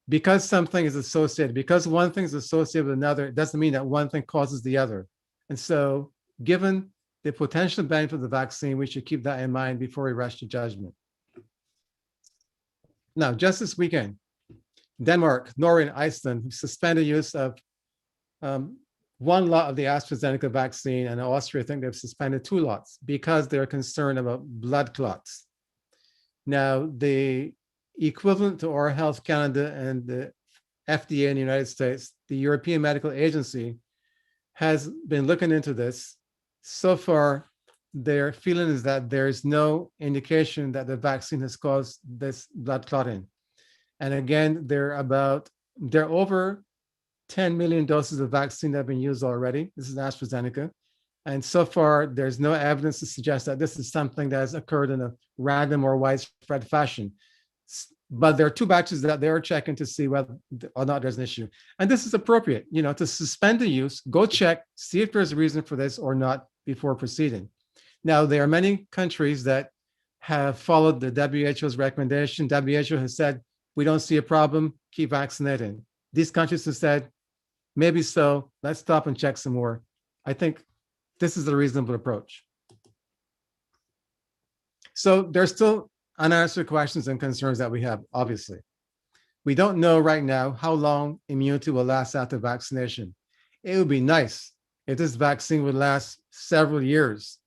because something is associated, because one thing is associated with another, it doesn't mean that one thing causes the other. And so given the potential benefit of the vaccine, we should keep that in mind before we rush to judgment. Now, just this weekend, Denmark, Norway, and Iceland suspended use of 1 lot of the AstraZeneca vaccine, and Austria, I think they've suspended 2 lots because they're concerned about blood clots. Now, the equivalent to our Health Canada and the FDA in the United States, the European Medical Agency, has been looking into this. So far, their feeling is that there's no indication that the vaccine has caused this blood clotting. And again, there are over 10 million doses of vaccine that have been used already. This is AstraZeneca. And so far, there's no evidence to suggest that this is something that has occurred in a random or widespread fashion. But there are 2 batches that they are checking to see whether or not there's an issue. And this is appropriate, to suspend the use, go check, see if there's a reason for this or not before proceeding. Now, there are many countries that have followed the WHO's recommendation. WHO has said, we don't see a problem, keep vaccinating. These countries have said, maybe so, let's stop and check some more. I think this is a reasonable approach. So there's still unanswered questions and concerns that we have, obviously. We don't know right now how long immunity will last after vaccination. It would be nice if this vaccine would last several years,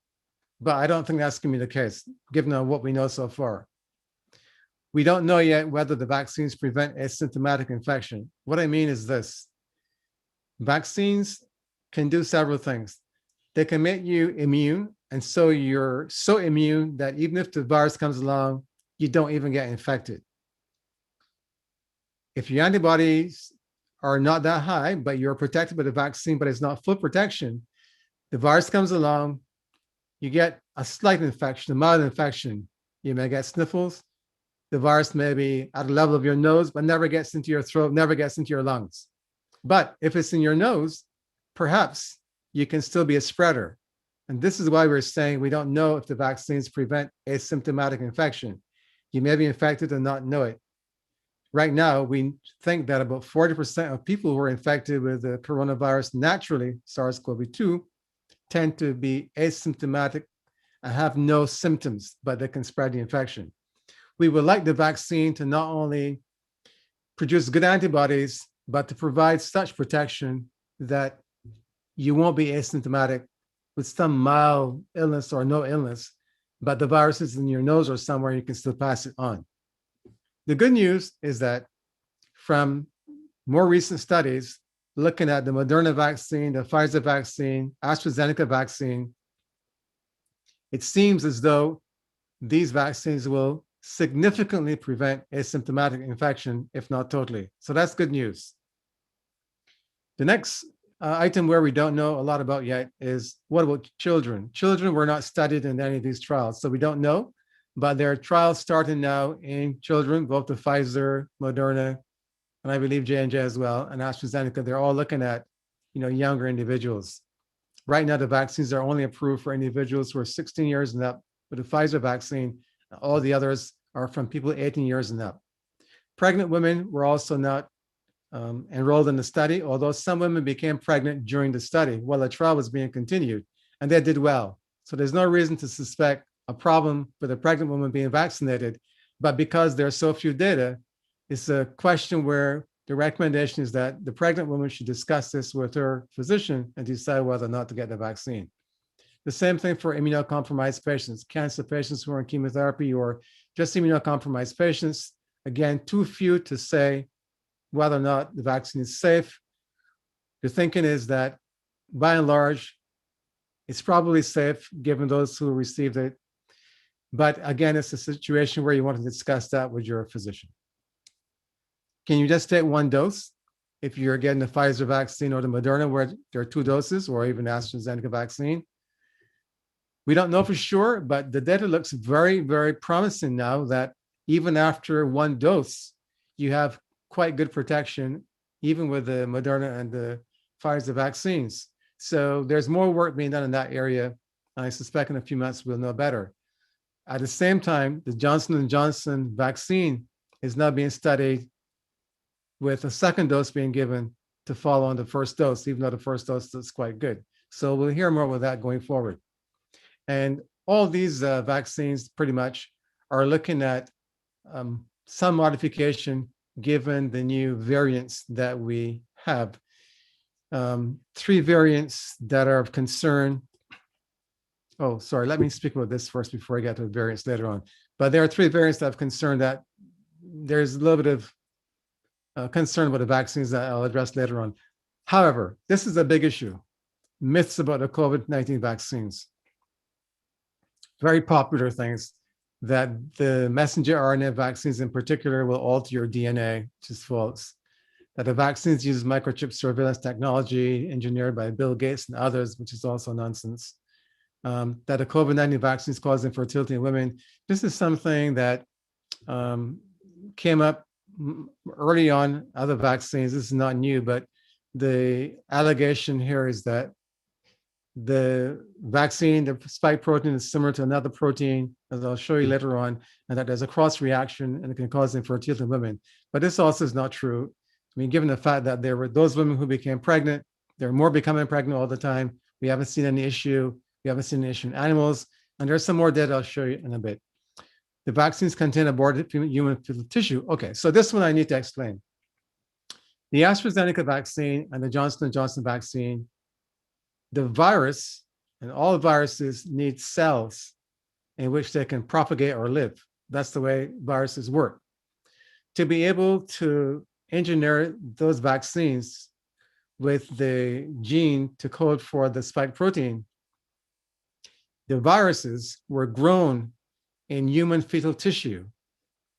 but I don't think that's going to be the case, given what we know so far. We don't know yet whether the vaccines prevent asymptomatic infection. What I mean is this: vaccines can do several things. They can make you immune And so you're so immune that even if the virus comes along, you don't even get infected. If your antibodies are not that high, but you're protected by the vaccine, but it's not full protection, the virus comes along, you get a slight infection, a mild infection. You may get sniffles. The virus may be at the level of your nose, but never gets into your throat, never gets into your lungs. But if it's in your nose, perhaps you can still be a spreader. And this is why we're saying we don't know if the vaccines prevent asymptomatic infection. You may be infected and not know it. Right now, we think that about 40% of people who are infected with the coronavirus naturally, SARS-CoV-2, tend to be asymptomatic and have no symptoms, but they can spread the infection. We would like the vaccine to not only produce good antibodies, but to provide such protection that you won't be asymptomatic with some mild illness or no illness, but the virus is in your nose or somewhere, you can still pass it on. The good news is that from more recent studies, looking at the Moderna vaccine, the Pfizer vaccine, AstraZeneca vaccine, it seems as though these vaccines will significantly prevent asymptomatic infection, if not totally. So that's good news. The next item where we don't know a lot about yet is what about children? Children were not studied in any of these trials, so we don't know, but there are trials starting now in children, both the Pfizer, Moderna, and I believe J&J as well, and AstraZeneca. They're all looking at, younger individuals. Right now, the vaccines are only approved for individuals who are 16 years and up. With the Pfizer vaccine, all the others are from people 18 years and up. Pregnant women were also not enrolled in the study, although some women became pregnant during the study while the trial was being continued, and they did well. So there's no reason to suspect a problem with a pregnant woman being vaccinated, but because there's so few data, it's a question where the recommendation is that the pregnant woman should discuss this with her physician and decide whether or not to get the vaccine. The same thing for immunocompromised patients, cancer patients who are on chemotherapy or just immunocompromised patients. Again, too few to say whether or not the vaccine is safe. The thinking is that by and large, it's probably safe given those who received it. But again, it's a situation where you want to discuss that with your physician. Can you just take one dose if you're getting the Pfizer vaccine or the Moderna, where there are 2 doses, or even AstraZeneca vaccine? We don't know for sure, but the data looks very, very promising now that even after 1 dose, you have quite good protection, even with the Moderna and the Pfizer vaccines. So there's more work being done in that area. I suspect in a few months we'll know better. At the same time, the Johnson & Johnson vaccine is now being studied with a 2nd dose being given to follow on the 1st dose, even though the 1st dose is quite good. So we'll hear more about that going forward. And all these vaccines pretty much are looking at some modification given the new variants that we have. 3 variants that are of concern. Oh, sorry, let me speak about this first before I get to the variants later on. But there are 3 variants that have concern that there's a little bit of concern about the vaccines that I'll address later on. However, this is a big issue. Myths about the COVID-19 vaccines. Very popular things that the messenger RNA vaccines in particular will alter your DNA, which is false. That the vaccines use microchip surveillance technology engineered by Bill Gates and others, which is also nonsense. That the COVID-19 vaccines cause infertility in women. This is something that came up early on other vaccines. This is not new, but the allegation here is that the vaccine, the spike protein, is similar to another protein, as I'll show you later on, and that there's a cross reaction and it can cause infertility in women. But this also is not true. I mean, given the fact that there were those women who became pregnant, they're more becoming pregnant all the time. We haven't seen any issue. We haven't seen an issue in animals. And there's some more data I'll show you in a bit. The vaccines contain aborted human fetal tissue. Okay, so this one I need to explain. The AstraZeneca vaccine and the Johnson & Johnson vaccine, the virus and all viruses need cells in which they can propagate or live. That's the way viruses work. To be able to engineer those vaccines with the gene to code for the spike protein, the viruses were grown in human fetal tissue.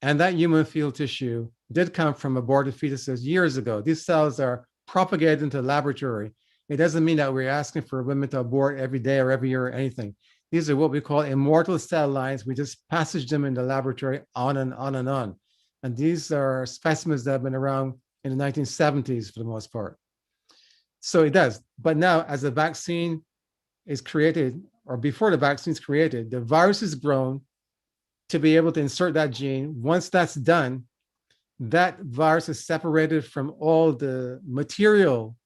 And that human fetal tissue did come from aborted fetuses years ago. These cells are propagated into the laboratory. It doesn't mean that we're asking for women to abort every day or every year or anything. These are what we call immortal cell lines. We just passage them in the laboratory on and on and on. And these are specimens that have been around in the 1970s for the most part. So it does. But now, as the vaccine is created, or before the vaccine is created, the virus is grown to be able to insert that gene. Once that's done, that virus is separated from all the material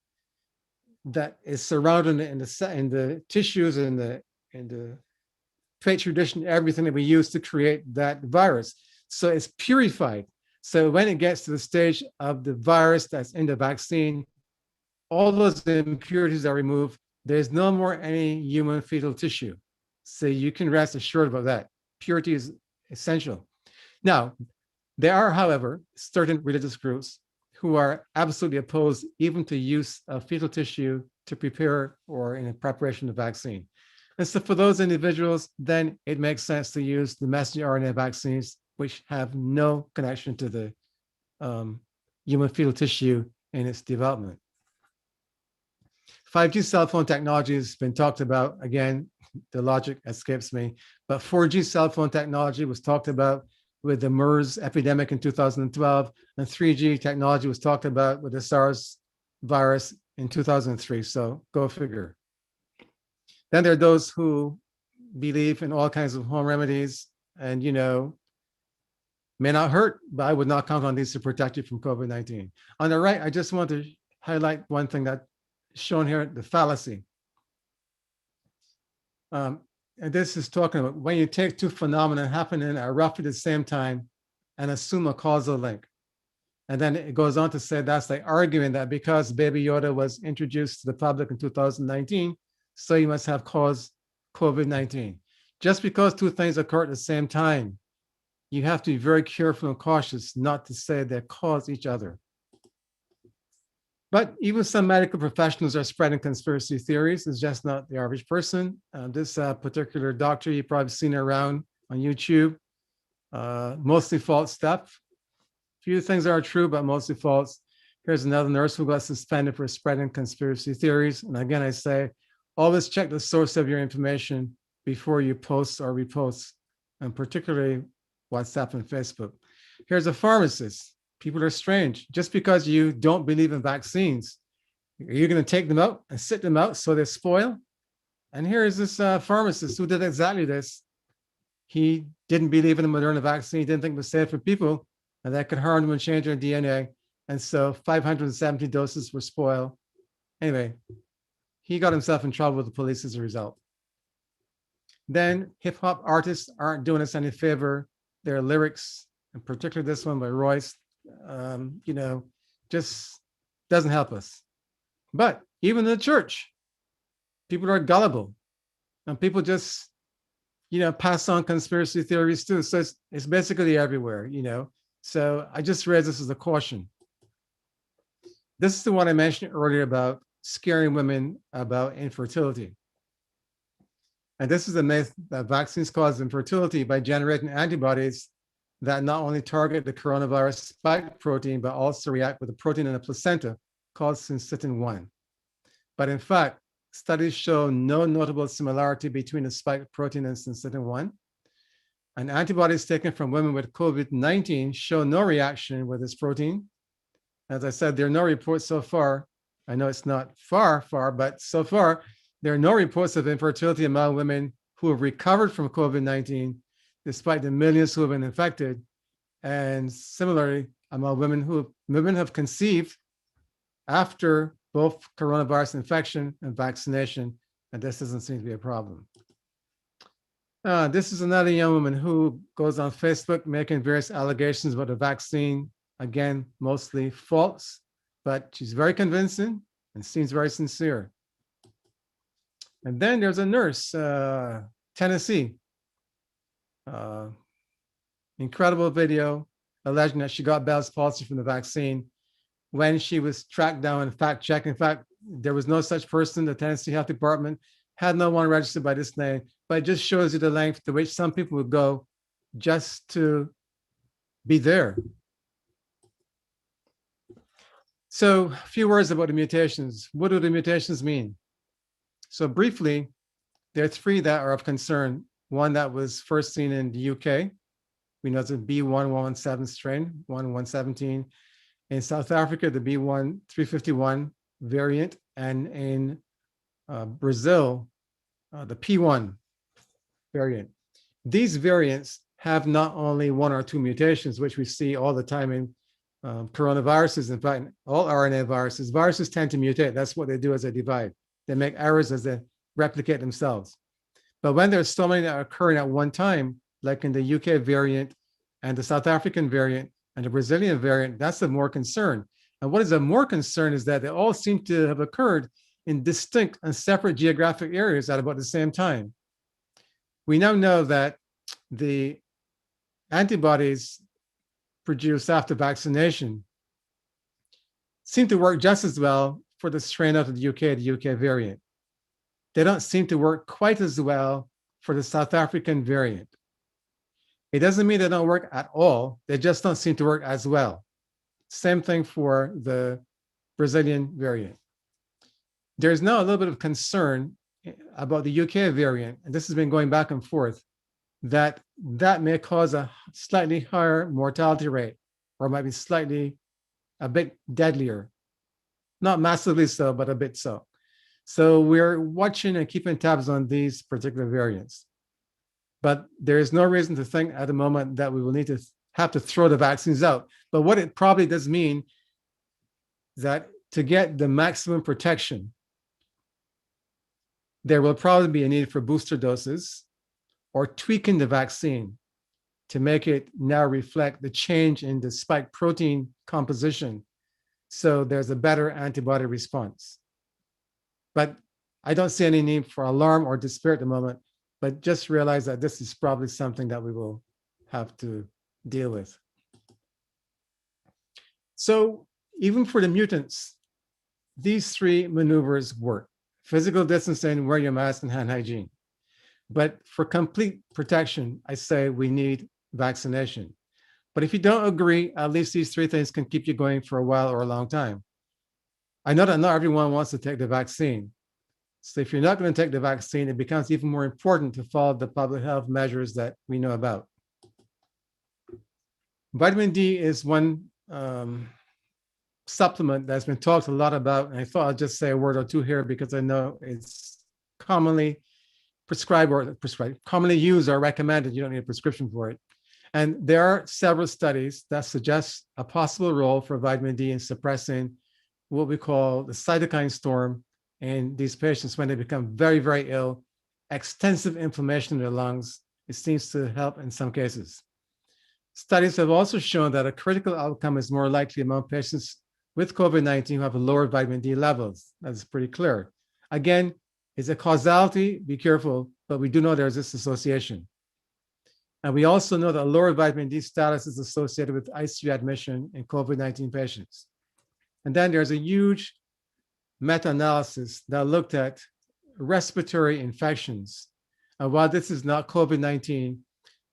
that is surrounding it in the tissues and the petri dish and everything that we use to create that virus. So it's purified. So when it gets to the stage of the virus that's in the vaccine, all those impurities are removed. There's no more any human fetal tissue. So you can rest assured about that. Purity is essential. Now, there are, however, certain religious groups who are absolutely opposed even to use of fetal tissue to prepare or in preparation of vaccine. And so for those individuals, then it makes sense to use the messenger RNA vaccines, which have no connection to the human fetal tissue in its development. 5G cell phone technology has been talked about. Again, the logic escapes me, but 4G cell phone technology was talked about with the MERS epidemic in 2012, and 3G technology was talked about with the SARS virus in 2003. So go figure. Then there are those who believe in all kinds of home remedies and, may not hurt, but I would not count on these to protect you from COVID-19. On the right, I just want to highlight one thing that's shown here, the fallacy. And this is talking about when you take two phenomena happening at roughly the same time and assume a causal link. And then it goes on to say that's like arguing that because Baby Yoda was introduced to the public in 2019, so you must have caused COVID-19. Just because two things occur at the same time, you have to be very careful and cautious not to say they cause each other. But even some medical professionals are spreading conspiracy theories. It's just not the average person. This particular doctor, you've probably seen her around on YouTube, mostly false stuff. Few things are true, but mostly false. Here's another nurse who got suspended for spreading conspiracy theories. And again, I say, always check the source of your information before you post or repost, and particularly WhatsApp and Facebook. Here's a pharmacist. People are strange. Just because you don't believe in vaccines, are you going to take them out and sit them out so they spoil? And here is this pharmacist who did exactly this. He didn't believe in the Moderna vaccine. He didn't think it was safe for people, and that could harm them and change their DNA. And so 570 doses were spoiled. Anyway, he got himself in trouble with the police as a result. Then hip hop artists aren't doing us any favor. Their lyrics, and particularly this one by Royce, just doesn't help us. But even in the church, people are gullible, and people just, pass on conspiracy theories too. So it's basically everywhere, So I just raise this as a caution. This is the one I mentioned earlier about scaring women about infertility. And this is a myth that vaccines cause infertility by generating antibodies that not only target the coronavirus spike protein, but also react with a protein in the placenta called syncytin-1. But in fact, studies show no notable similarity between the spike protein and syncytin-1. And antibodies taken from women with COVID-19 show no reaction with this protein. As I said, there are no reports so far. I know it's not far, but so far, there are no reports of infertility among women who have recovered from COVID-19, despite the millions who have been infected. And similarly, among women have conceived after both coronavirus infection and vaccination, and this doesn't seem to be a problem. This is another young woman who goes on Facebook making various allegations about the vaccine. Again, mostly false, but she's very convincing and seems very sincere. And then there's a nurse, Tennessee. Incredible video alleging that she got Bell's palsy from the vaccine when she was tracked down and fact-checked. In fact, there was no such person. The Tennessee Health Department had no one registered by this name, but it just shows you the length to which some people would go just to be there. So a few words about the mutations. What do the mutations mean? So briefly, there are three that are of concern. One that was first seen in the UK. We know it's a B.1.117 strain, 1.117. In South Africa, the B.1.351 variant, and in Brazil, the P1 variant. These variants have not only one or two mutations, which we see all the time in coronaviruses. In fact, all RNA viruses, viruses tend to mutate. That's what they do as they divide. They make errors as they replicate themselves. But when there's so many that are occurring at one time, like in the UK variant and the South African variant and the Brazilian variant, that's of more concern. And what is of more concern is that they all seem to have occurred in distinct and separate geographic areas at about the same time. We now know that the antibodies produced after vaccination seem to work just as well for the strain out of the UK variant. They don't seem to work quite as well for the South African variant. It doesn't mean they don't work at all. They just don't seem to work as well. Same thing for the Brazilian variant. There's now a little bit of concern about the UK variant, and this has been going back and forth, that may cause a slightly higher mortality rate, or might be a bit deadlier. Not massively so, but a bit so. So we're watching and keeping tabs on these particular variants. But there is no reason to think at the moment that we will need to have to throw the vaccines out. But what it probably does mean is that to get the maximum protection, there will probably be a need for booster doses or tweaking the vaccine to make it now reflect the change in the spike protein composition, so there's a better antibody response. But I don't see any need for alarm or despair at the moment, but just realize that this is probably something that we will have to deal with. So even for the mutants, these three maneuvers work: physical distancing, wear your mask, and hand hygiene. But for complete protection, I say we need vaccination. But if you don't agree, at least these three things can keep you going for a while or a long time. I know that not everyone wants to take the vaccine. So if you're not going to take the vaccine, it becomes even more important to follow the public health measures that we know about. Vitamin D is one supplement that's been talked a lot about, and I thought I'd just say a word or two here because I know it's commonly commonly used or recommended. You don't need a prescription for it. And there are several studies that suggest a possible role for vitamin D in suppressing what we call the cytokine storm in these patients when they become very, very ill, extensive inflammation in their lungs. It seems to help in some cases. Studies have also shown that a critical outcome is more likely among patients with COVID-19 who have lower vitamin D levels. That's pretty clear. Again, is it causality? Be careful, but we do know there's this association. And we also know that lower vitamin D status is associated with ICU admission in COVID-19 patients. And then there's a huge meta-analysis that looked at respiratory infections. And while this is not COVID-19,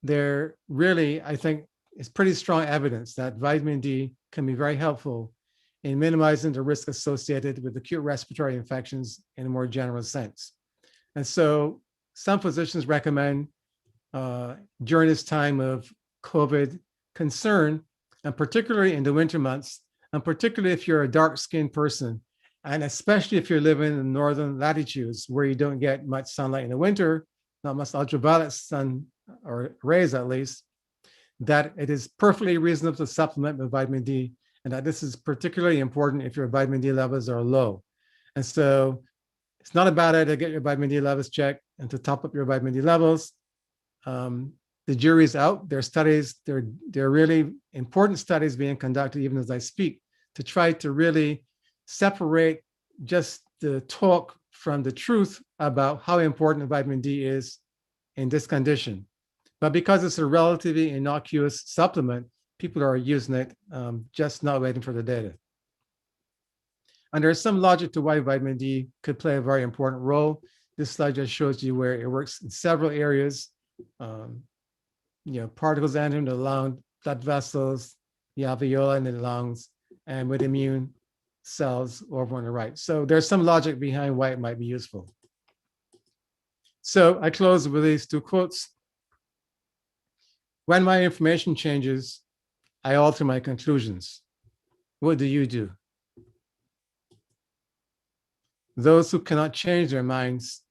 there really, I think, is pretty strong evidence that vitamin D can be very helpful in minimizing the risk associated with acute respiratory infections in a more general sense. And so some physicians recommend during this time of COVID concern, and particularly in the winter months, and particularly if you're a dark-skinned person, and especially if you're living in northern latitudes where you don't get much sunlight in the winter, not much ultraviolet sun or rays at least, that it is perfectly reasonable to supplement with vitamin D, and that this is particularly important if your vitamin D levels are low. And so it's not a bad idea to get your vitamin D levels checked and to top up your vitamin D levels. The jury's out. There are studies, there are really important studies being conducted even as I speak to try to really separate just the talk from the truth about how important vitamin D is in this condition. But because it's a relatively innocuous supplement, people are using it, just not waiting for the data. And there's some logic to why vitamin D could play a very important role. This slide just shows you where it works in several areas. Particles entering the lung, blood vessels, the alveoli in the lungs, and with immune cells over on the right. So there's some logic behind why it might be useful. So I close with these two quotes. When my information changes, I alter my conclusions. What do you do? Those who cannot change their minds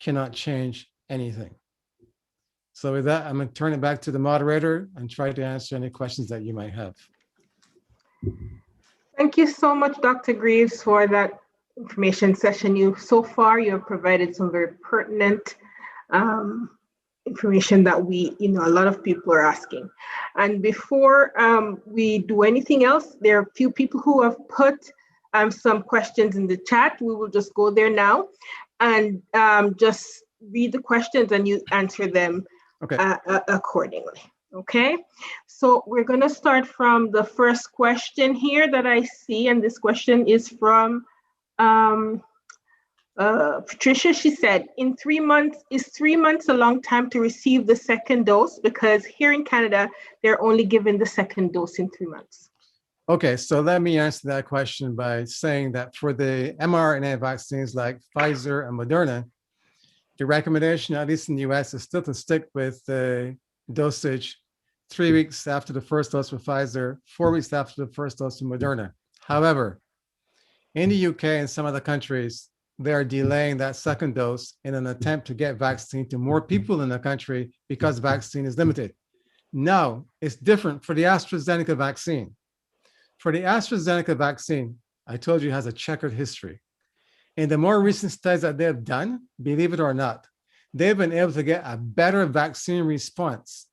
cannot change anything. So with that, I'm going to turn it back to the moderator and try to answer any questions that you might have. Thank you so much, Dr. Greaves, for that information session. So far, you have provided some very pertinent information that a lot of people are asking. And before we do anything else, there are a few people who have put some questions in the chat. We will just go there now and just read the questions and you answer them accordingly. Okay, so we're going to start from the first question here that I see, and this question is from Patricia. She said, is 3 months a long time to receive the second dose? Because here in Canada, they're only given the second dose in 3 months. Okay, so let me answer that question by saying that for the mRNA vaccines like Pfizer and Moderna, the recommendation, at least in the US, is still to stick with the dosage 3 weeks after the first dose for Pfizer, 4 weeks after the first dose for Moderna. However, in the UK and some other countries, they are delaying that second dose in an attempt to get vaccine to more people in the country because vaccine is limited. Now, it's different for the AstraZeneca vaccine. For the AstraZeneca vaccine, I told you, it has a checkered history. In the more recent studies that they've done, believe it or not, they've been able to get a better vaccine response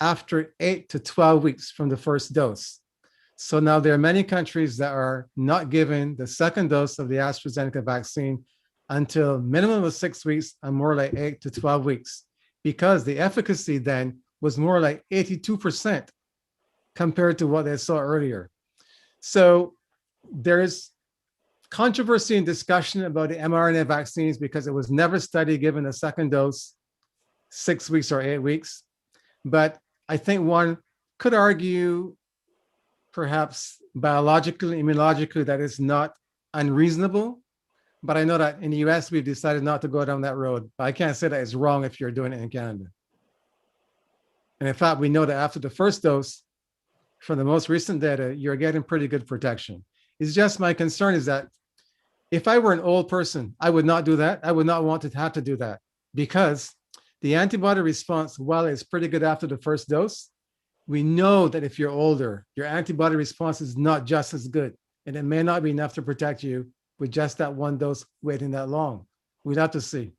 after 8 to 12 weeks from the first dose. So now there are many countries that are not giving the second dose of the AstraZeneca vaccine until minimum of 6 weeks and more like 8 to 12 weeks, because the efficacy then was more like 82% compared to what they saw earlier. So there's controversy and discussion about the mRNA vaccines because it was never studied given a second dose 6 weeks or 8 weeks. But I think one could argue perhaps biologically, immunologically, that is not unreasonable. But I know that in the US, we've decided not to go down that road. But I can't say that it's wrong if you're doing it in Canada. And in fact, we know that after the first dose, from the most recent data, you're getting pretty good protection. It's just my concern is that if I were an old person, I would not do that. I would not want to have to do that because the antibody response, while it's pretty good after the first dose, we know that if you're older, your antibody response is not just as good, and it may not be enough to protect you with just that one dose waiting that long. We'd have to see.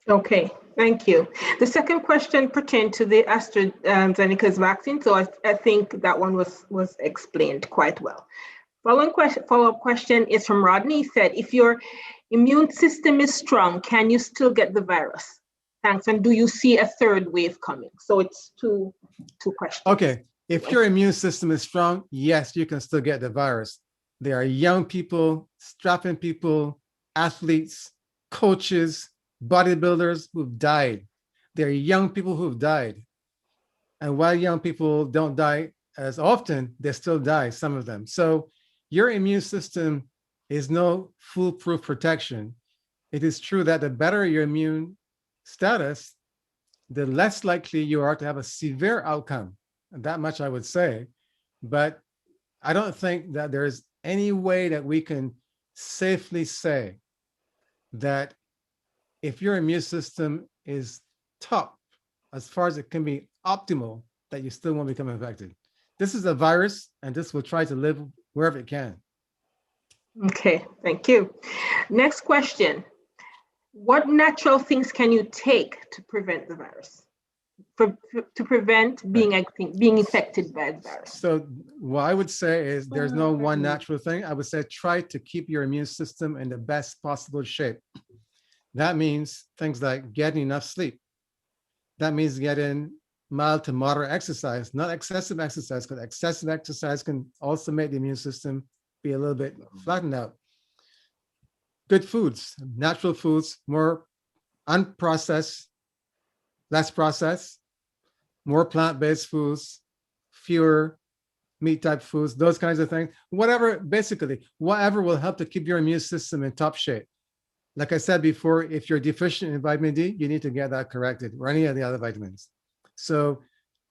Okay, thank you. The second question pertained to the AstraZeneca's vaccine, so I think that one was explained quite well. Follow-up question is from Rodney. He said, if your immune system is strong, can you still get the virus? Thanks. And do you see a third wave coming? So it's two questions. Okay, if your immune system is strong, yes, you can still get the virus. There are young people, strapping people, athletes, coaches, bodybuilders who've died. There are young people who've died. And while young people don't die as often, they still die, some of them. So your immune system is no foolproof protection. It is true that the better your immune status, the less likely you are to have a severe outcome. And that much I would say. But I don't think that there's any way that we can safely say that if your immune system is top, as far as it can be optimal, that you still won't become infected. This is a virus, and this will try to live wherever it can. Okay, thank you. Next question. What natural things can you take to prevent the virus? To prevent being infected by the virus? So what I would say is there's no one natural thing. I would say try to keep your immune system in the best possible shape. That means things like getting enough sleep. That means getting mild to moderate exercise, not excessive exercise, because excessive exercise can also make the immune system be a little bit flattened out. good foods, natural foods, more unprocessed, less processed, more plant-based foods, fewer meat type foods, those kinds of things. Whatever, basically, whatever will help to keep your immune system in top shape. Like I said before, if you're deficient in vitamin D, you need to get that corrected, or any of the other vitamins. So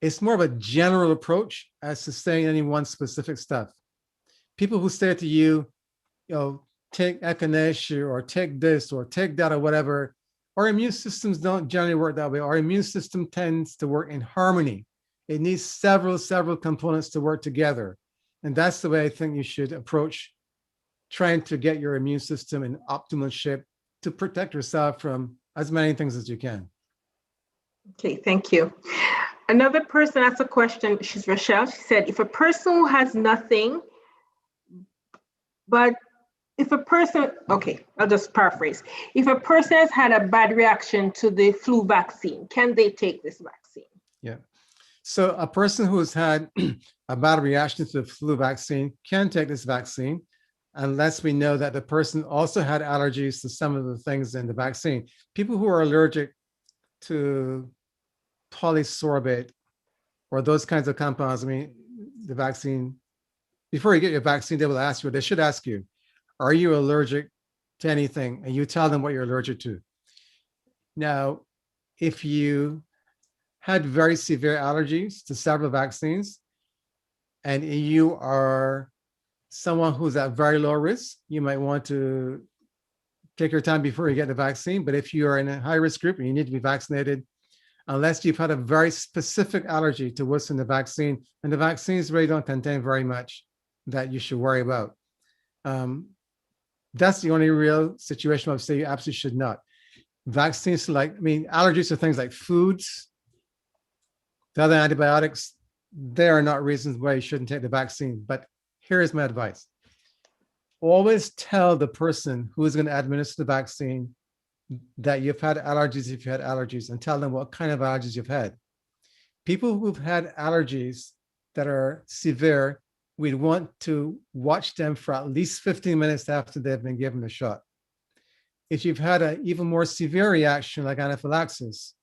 it's more of a general approach as to saying any one specific stuff. People who say to you, take echinacea or take this or take that or whatever, our immune systems don't generally work that way. Our immune system tends to work in harmony. It needs several components to work together. And that's the way I think you should approach trying to get your immune system in optimal shape to protect yourself from as many things as you can. Okay, thank you. Another person asked a question. She's Rochelle. She said, if a person who has nothing, but if a person, okay, I'll just paraphrase. If a person has had a bad reaction to the flu vaccine, can they take this vaccine? Yeah. So a person who has had a bad reaction to the flu vaccine can take this vaccine, unless we know that the person also had allergies to some of the things in the vaccine. People who are allergic to polysorbate or those kinds of compounds, I mean, the vaccine, before you get your vaccine, they will ask you, they should ask you, are you allergic to anything? And you tell them what you're allergic to. Now, if you had very severe allergies to several vaccines, and you are someone who's at very low risk, you might want to take your time before you get the vaccine. But if you are in a high risk group and you need to be vaccinated, unless you've had a very specific allergy to what's in the vaccine, and the vaccines really don't contain very much that you should worry about. That's the only real situation I would say you absolutely should not. Vaccines, allergies to things like foods, the other antibiotics, they are not reasons why you shouldn't take the vaccine. But here's my advice. Always tell the person who is going to administer the vaccine that you've had allergies if you had allergies, and tell them what kind of allergies you've had. People who've had allergies that are severe, we'd want to watch them for at least 15 minutes after they've been given the shot. If you've had an even more severe reaction like anaphylaxis,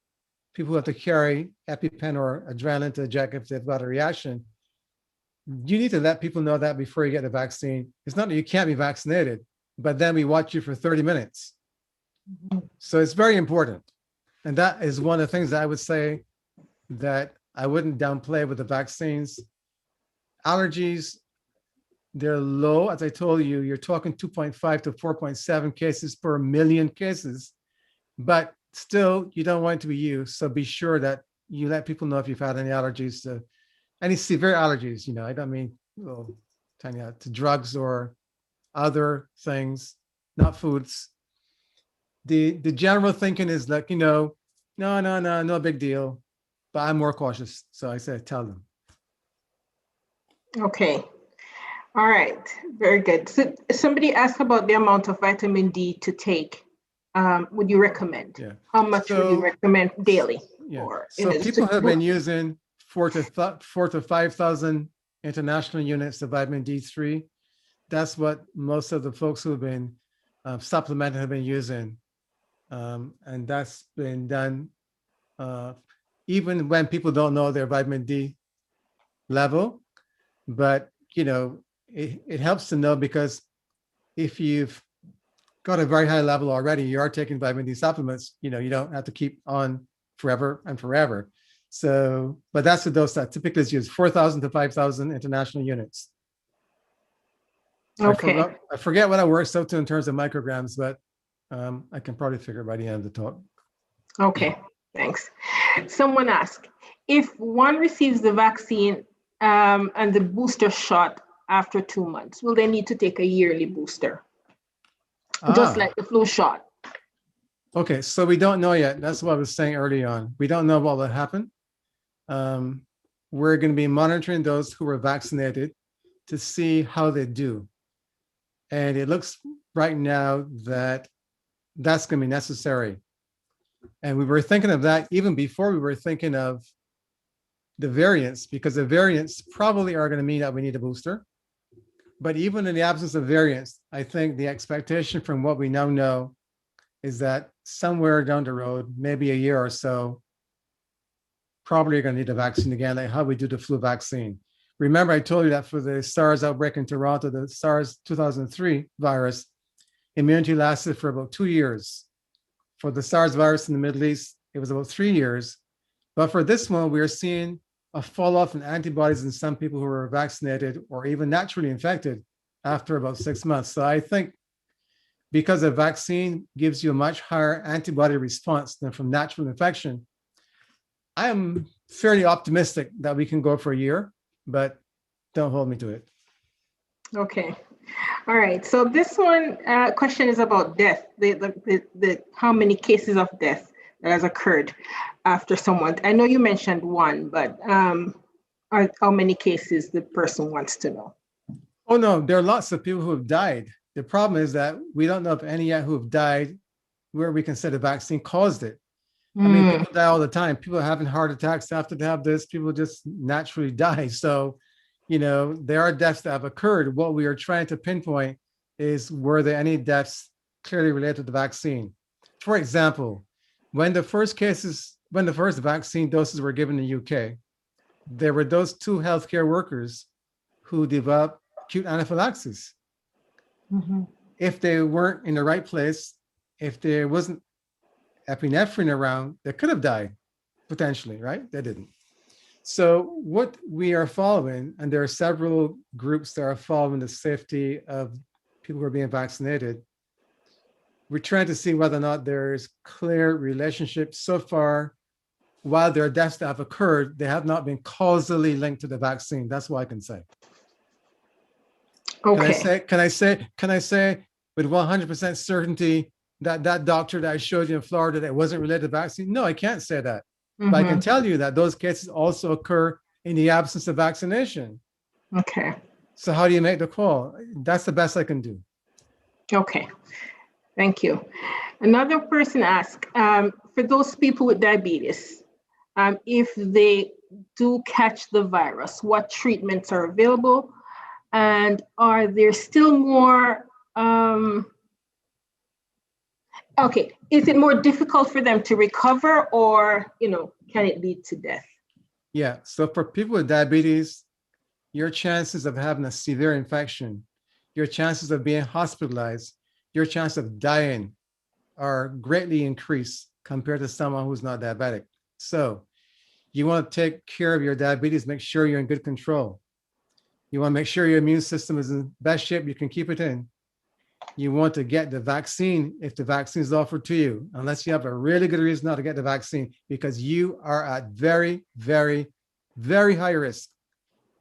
people who have to carry EpiPen or adrenaline to inject if they've got a reaction, you need to let people know that before you get the vaccine. It's not that you can't be vaccinated, but then we watch you for 30 minutes. So it's very important. And that is one of the things that I would say that I wouldn't downplay with the vaccines. Allergies, they're low. As I told you, you're talking 2.5 to 4.7 cases per million cases, but still you don't want it to be you. So be sure that you let people know if you've had any allergies to any severe allergies. I don't mean to drugs or other things, not foods. The general thinking is like, no big deal, but I'm more cautious. So I say, tell them. Okay. All right. Very good. So somebody asked about the amount of vitamin D to take. Would you recommend? Yeah. How much would you recommend daily? Yeah. Or So people have been using 4,000 to 5,000 international units of vitamin D3. That's what most of the folks who have been supplemented have been using. And that's been done even when people don't know their vitamin D level. But, it helps to know, because if you've got a very high level already, you are taking vitamin D supplements, you don't have to keep on forever and forever. So, but that's the dose that typically is used, 4,000 to 5,000 international units. Okay. I forget what I works out to in terms of micrograms, but I can probably figure it by the end of the talk. Okay, thanks. Someone asked, if one receives the vaccine and the booster shot after 2 months, will they need to take a yearly booster? Just like the flu shot. Okay, so we don't know yet. That's what I was saying early on. We don't know what will happen. We're going to be monitoring those who were vaccinated to see how they do. And it looks right now that that's going to be necessary. And we were thinking of that even before we were thinking of the variants, because the variants probably are going to mean that we need a booster. But even in the absence of variants, I think the expectation from what we now know is that somewhere down the road, maybe a year or so, probably you're going to need a vaccine again, like how we do the flu vaccine. Remember, I told you that for the SARS outbreak in Toronto, the SARS 2003 virus, immunity lasted for about 2 years. For the SARS virus in the Middle East, it was about 3 years. But for this one, we are seeing a fall off in antibodies in some people who were vaccinated or even naturally infected after about 6 months. So I think because a vaccine gives you a much higher antibody response than from natural infection, I am fairly optimistic that we can go for a year, but don't hold me to it. Okay. All right. So this one question is about death. The how many cases of death that has occurred after someone. I know you mentioned one, but how many cases the person wants to know? Oh no, there are lots of people who have died. The problem is that we don't know of any yet who have died where we can say the vaccine caused it. I mean, people die all the time. People are having heart attacks after they have this. People just naturally die. So, there are deaths that have occurred. What we are trying to pinpoint is, were there any deaths clearly related to the vaccine? For example, when the first vaccine doses were given in the UK, there were those 2 healthcare workers who developed acute anaphylaxis. Mm-hmm. If they weren't in the right place, if there wasn't epinephrine around, they could have died potentially, right? They didn't. So what we are following, and there are several groups that are following the safety of people who are being vaccinated, we're trying to see whether or not there's clear relationship. So far, while there are deaths that have occurred, they have not been causally linked to the vaccine. That's what I can say. Okay. Can I say with 100% certainty that doctor that I showed you in Florida that wasn't related to the vaccine? No, I can't say that. Mm-hmm. But I can tell you that those cases also occur in the absence of vaccination. Okay. So how do you make the call? That's the best I can do. Okay. Thank you. Another person asked, for those people with diabetes, if they do catch the virus, what treatments are available? And are there still more, okay, is it more difficult for them to recover, or, can it lead to death? Yeah, so for people with diabetes, your chances of having a severe infection, your chances of being hospitalized, your chance of dying are greatly increased compared to someone who's not diabetic. So you want to take care of your diabetes, make sure you're in good control. You want to make sure your immune system is in best shape you can keep it in. You want to get the vaccine if the vaccine is offered to you, unless you have a really good reason not to get the vaccine, because you are at very, very, very high risk.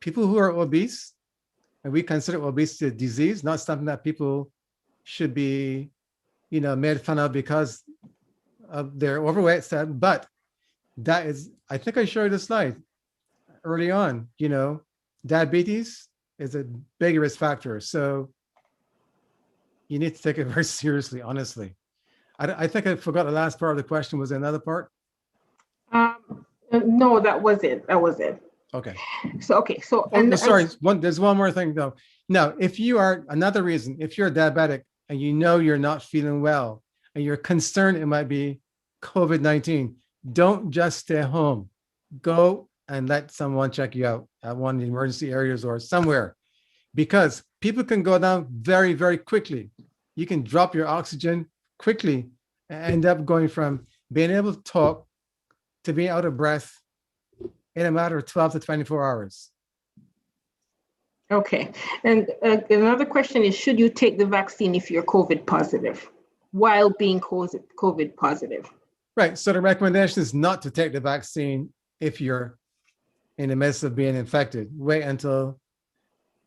People who are obese, and we consider obesity a disease, not something that people should be, made fun of because of their overweight, but that is, I think I showed you the slide early on, diabetes is a big risk factor. So you need to take it very seriously, honestly. I think I forgot the last part of the question. Was there another part? No, that was it. Okay. So, There's one more thing though. Now, if you are, another reason, if you're diabetic and you're not feeling well and you're concerned it might be COVID-19, don't just stay home. Go and let someone check you out at one of the emergency areas or somewhere, because people can go down very, very quickly. You can drop your oxygen quickly and end up going from being able to talk to being out of breath in a matter of 12 to 24 hours. Okay. And another question is, should you take the vaccine if you're COVID positive while being COVID positive? Right. So the recommendation is not to take the vaccine if you're in the midst of being infected. Wait until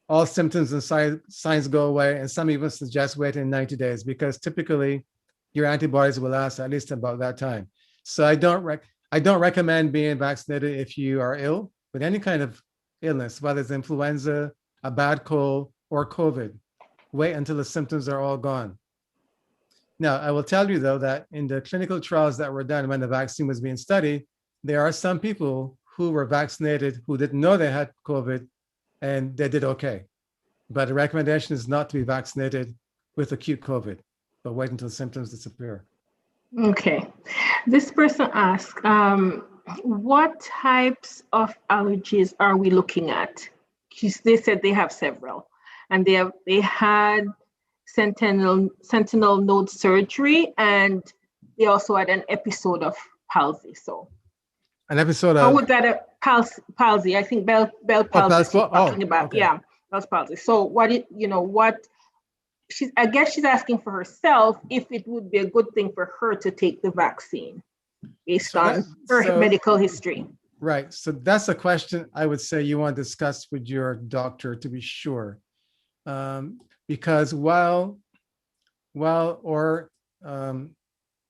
all symptoms and signs go away. And some even suggest waiting 90 days, because typically your antibodies will last at least about that time. So I don't recommend being vaccinated if you are ill with any kind of illness, whether it's influenza, a bad cold, or COVID. Wait until the symptoms are all gone. Now, I will tell you, though, that in the clinical trials that were done when the vaccine was being studied, there are some people who were vaccinated who didn't know they had COVID, and they did okay. But the recommendation is not to be vaccinated with acute COVID, but wait until symptoms disappear. Okay. This person asked, what types of allergies are we looking at? They said they have several, and they had sentinel node surgery, and they also had an episode of palsy. So An episode how of would that palsy? I think Bell palsy she's talking about. okay. Yeah, Bell's palsy. So I guess she's asking for herself if it would be a good thing for her to take the vaccine based on her medical history. Right. So that's a question I would say you want to discuss with your doctor to be sure. Because while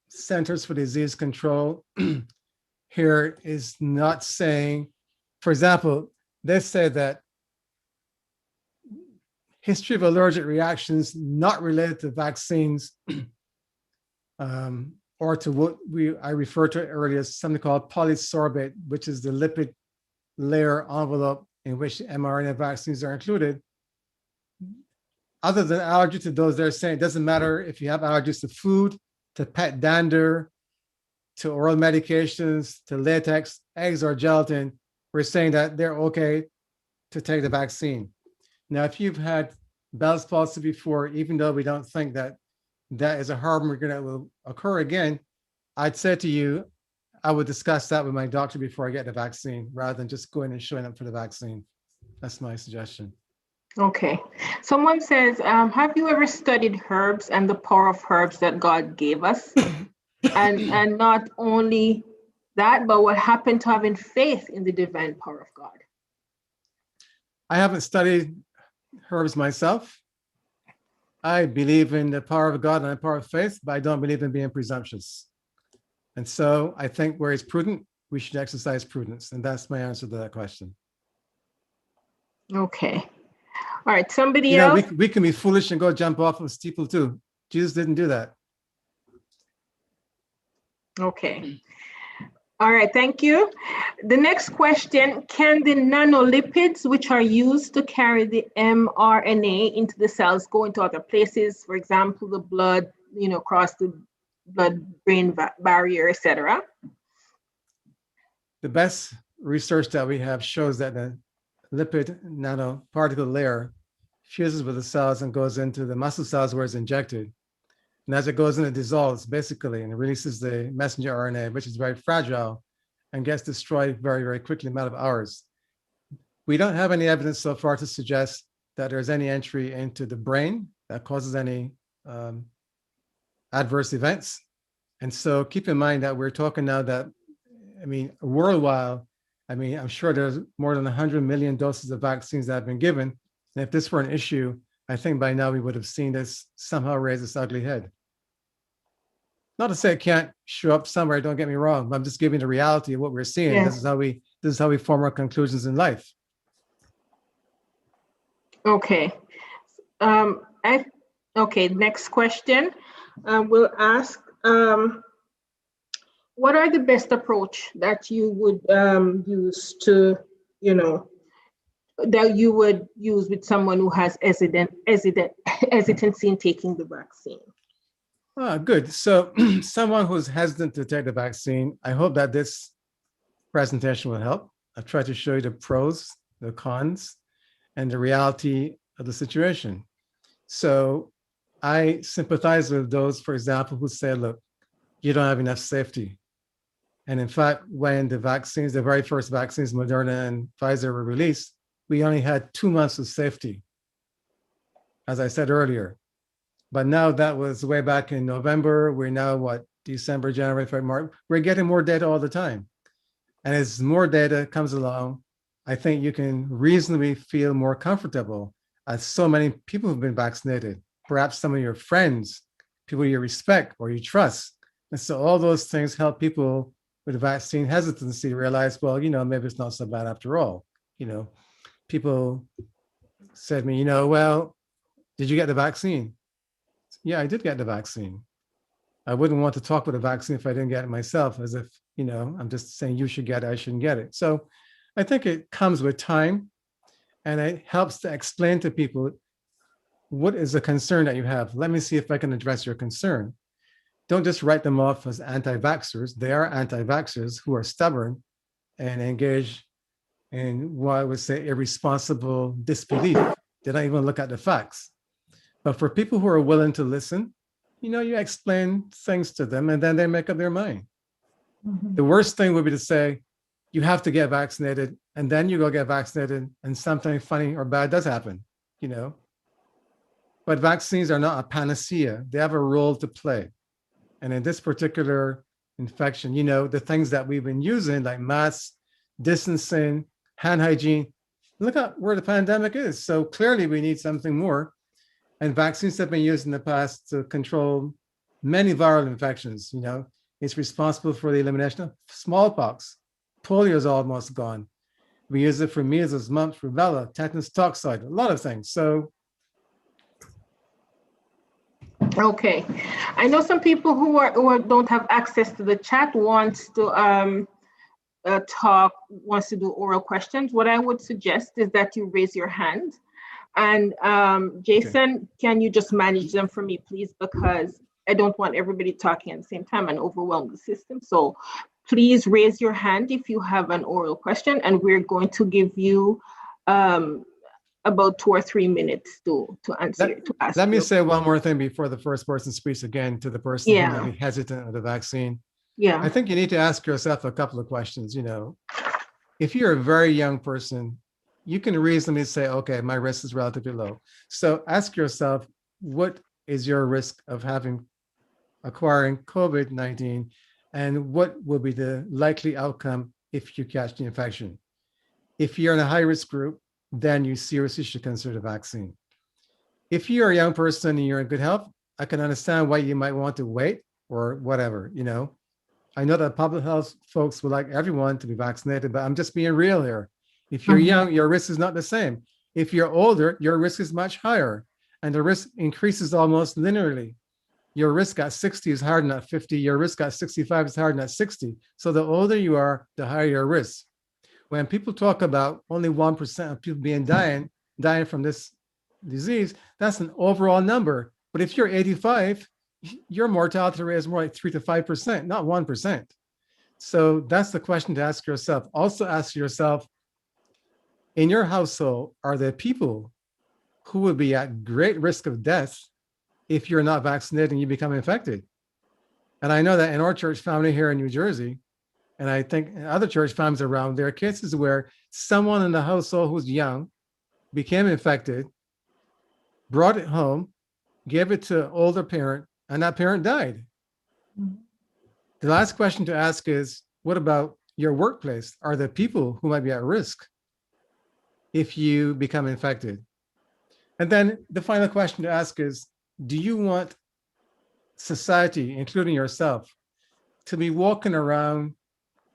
Centers for Disease Control here is not saying, for example, they say that history of allergic reactions not related to vaccines or to what I referred to earlier as something called polysorbate, which is the lipid layer envelope in which mRNA vaccines are included. Other than allergy to those, they're saying it doesn't matter if you have allergies to food, to pet dander, to oral medications, to latex, eggs, or gelatin. We're saying that they're okay to take the vaccine. Now, if you've had Bell's palsy before, even though we don't think that that is a harbinger that will occur again, I'd say to you, I would discuss that with my doctor before I get the vaccine, rather than just going and showing up for the vaccine. That's my suggestion. Okay. Someone says, have you ever studied herbs and the power of herbs that God gave us? and not only that, but what happened to having faith in the divine power of God? I haven't studied herbs myself. I believe in the power of God and the power of faith, but I don't believe in being presumptuous. And so I think where it's prudent, we should exercise prudence. And that's my answer to that question. Okay. All right, somebody else? We can be foolish and go jump off of a steeple too. Jesus didn't do that. Okay. All right, thank you. The next question, can the nanolipids, which are used to carry the mRNA into the cells, go into other places, for example, the blood, cross the blood-brain barrier, etc.? The best research that we have shows that the lipid nanoparticle layer fuses with the cells and goes into the muscle cells where it's injected. And as it goes in, it dissolves basically and releases the messenger RNA, which is very fragile and gets destroyed very, very quickly in a matter of hours. We don't have any evidence so far to suggest that there's any entry into the brain that causes any adverse events. And so keep in mind that we're talking now that, worldwide, I'm sure there's more than 100 million doses of vaccines that have been given. And if this were an issue, I think by now we would have seen this somehow raise its ugly head. Not to say it can't show up somewhere, don't get me wrong, but I'm just giving the reality of what we're seeing. Yeah. This is how we form our conclusions in life. Okay. Okay, next question. We'll ask, what are the best approach that you would use to, that you would use with someone who has hesitancy in taking the vaccine? Good. So someone who's hesitant to take the vaccine, I hope that this presentation will help. I've tried to show you the pros, the cons, and the reality of the situation. So I sympathize with those, for example, who say, look, you don't have enough safety. And in fact, when the vaccines, the very first vaccines, Moderna and Pfizer were released, we only had 2 months of safety, as I said earlier. But now that was way back in November. We're now, December, January, February, March. We're getting more data all the time. And as more data comes along, I think you can reasonably feel more comfortable as so many people have been vaccinated, perhaps some of your friends, people you respect or you trust. And so all those things help people with vaccine hesitancy realize, well, maybe it's not so bad after all. People said to me, well, did you get the vaccine? Yeah, I did get the vaccine. I wouldn't want to talk with a vaccine if I didn't get it myself, as if, I'm just saying you should get it, I shouldn't get it. So I think it comes with time, and it helps to explain to people what is the concern that you have? Let me see if I can address your concern. Don't just write them off as anti-vaxxers. They are anti-vaxxers who are stubborn and engaged in what I would say irresponsible disbelief. They don't even look at the facts. But for people who are willing to listen, you explain things to them and then they make up their mind. The worst thing would be to say, you have to get vaccinated, and then you go get vaccinated and something funny or bad does happen, But vaccines are not a panacea. They have a role to play. And in this particular infection, the things that we've been using, like masks, distancing, hand hygiene, look at where the pandemic is. So clearly we need something more. And vaccines have been used in the past to control many viral infections. It's responsible for the elimination of smallpox. Polio is almost gone. We use it for measles, mumps, rubella, tetanus toxoid, a lot of things. So. Okay, I know some people who don't have access to the chat wants to do oral questions. What I would suggest is that you raise your hand. And Jason, Can you just manage them for me, please? Because I don't want everybody talking at the same time and overwhelm the system. So please raise your hand if you have an oral question, and we're going to give you about 2 or 3 minutes to answer. Let me say one more thing before the first person speaks again to the person who may be hesitant of the vaccine. Yeah. I think you need to ask yourself a couple of questions. If you're a very young person, you can reasonably say, okay, my risk is relatively low. So ask yourself, what is your risk of acquiring COVID-19, and what will be the likely outcome if you catch the infection? If you're in a high-risk group, then you seriously should consider the vaccine. If you're a young person and you're in good health, I can understand why you might want to wait or whatever, I know that public health folks would like everyone to be vaccinated, but I'm just being real here. If you're young, your risk is not the same. If you're older, your risk is much higher, and the risk increases almost linearly. Your risk at 60 is higher than at 50. Your risk at 65 is higher than at 60. So the older you are, the higher your risk. When people talk about only 1% of people dying from this disease, that's an overall number. But if you're 85, your mortality rate is more like 3 to 5%, not 1%. So that's the question to ask yourself. Also ask yourself, in your household, are there people who would be at great risk of death if you're not vaccinated and you become infected? And I know that in our church family here in New Jersey, and I think in other church families around, there are cases where someone in the household who's young became infected, brought it home, gave it to an older parent, and that parent died. The last question to ask is, what about your workplace? Are there people who might be at risk if you become infected? And then the final question to ask is, do you want society, including yourself, to be walking around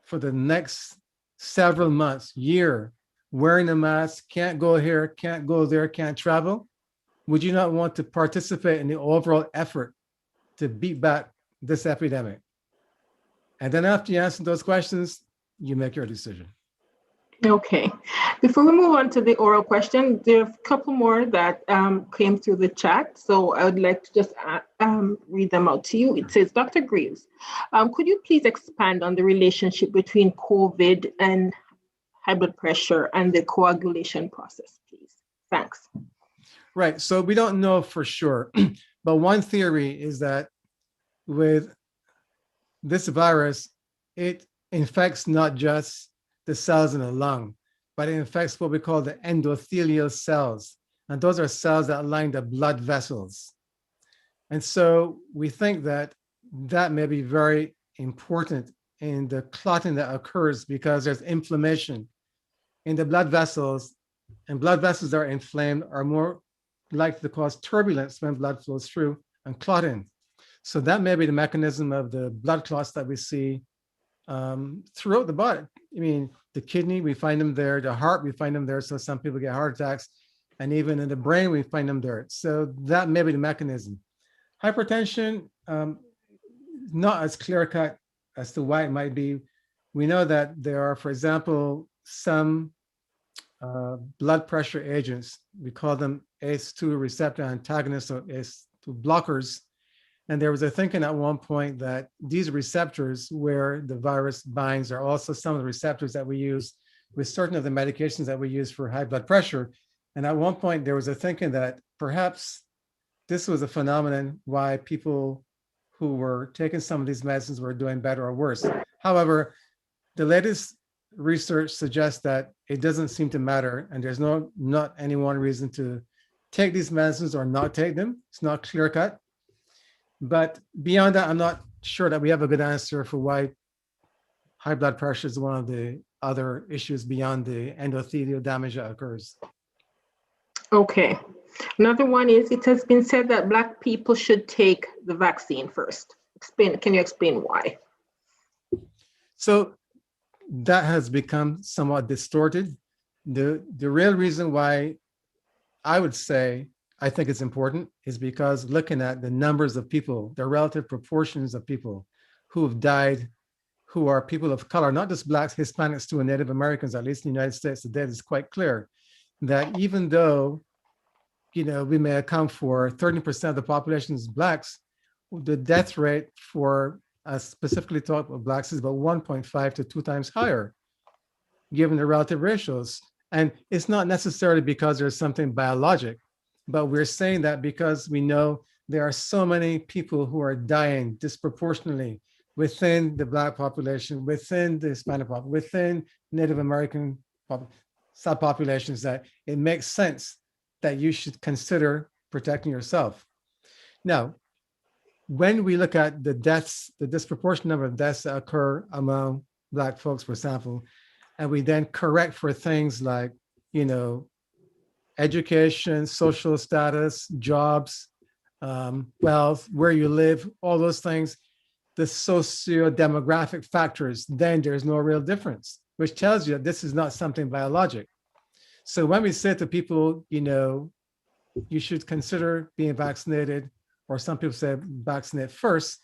for the next several months, year, wearing a mask, can't go here, can't go there, can't travel? Would you not want to participate in the overall effort to beat back this epidemic? And then after you answer those questions, you make your decision. Okay. Before we move on to the oral question, there are a couple more that came through the chat. So I would like to just read them out to you. It says, Dr. Greaves, could you please expand on the relationship between COVID and high blood pressure and the coagulation process, please? Thanks. Right. So we don't know for sure, but one theory is that with this virus, it infects not just the cells in the lung, but it infects what we call the endothelial cells. And those are cells that line the blood vessels. And so we think that that may be very important in the clotting that occurs because there's inflammation in the blood vessels, and blood vessels that are inflamed are more likely to cause turbulence when blood flows through and clotting. So that may be the mechanism of the blood clots that we see throughout the body. I mean, the kidney, we find them there. The heart, we find them there. So some people get heart attacks. And even in the brain, we find them there. So that may be the mechanism. Hypertension, not as clear-cut as to why it might be. We know that there are, for example, some blood pressure agents, we call them ACE2 receptor antagonists or ACE2 blockers. And there was a thinking at one point that these receptors where the virus binds are also some of the receptors that we use with certain of the medications that we use for high blood pressure. And at one point, there was a thinking that perhaps this was a phenomenon why people who were taking some of these medicines were doing better or worse. However, the latest research suggests that it doesn't seem to matter, and there's not any one reason to take these medicines or not take them. It's not clear cut. But beyond that, I'm not sure that we have a good answer for why high blood pressure is one of the other issues beyond the endothelial damage that occurs. Okay. Another one is, it has been said that Black people should take the vaccine first. Can you explain why? So that has become somewhat distorted. The real reason why I would say I think it's important is because looking at the numbers of people, the relative proportions of people who have died, who are people of color, not just Blacks, Hispanics too, and Native Americans, at least in the United States, the data is quite clear that even though, we may account for 30% of the population is Blacks, the death rate for specifically talk about Blacks is about 1.5 to 2 times higher, given the relative ratios. And it's not necessarily because there's something biologic, but we're saying that because we know there are so many people who are dying disproportionately within the Black population, within the Hispanic population, within Native American subpopulations, that it makes sense that you should consider protecting yourself. Now, when we look at the deaths, the disproportionate number of deaths that occur among Black folks, for example, and we then correct for things like, education, social status, jobs, wealth, where you live, all those things, the socio-demographic factors, then there's no real difference, which tells you that this is not something biologic. So when we say to people, you should consider being vaccinated, or some people say vaccinate first,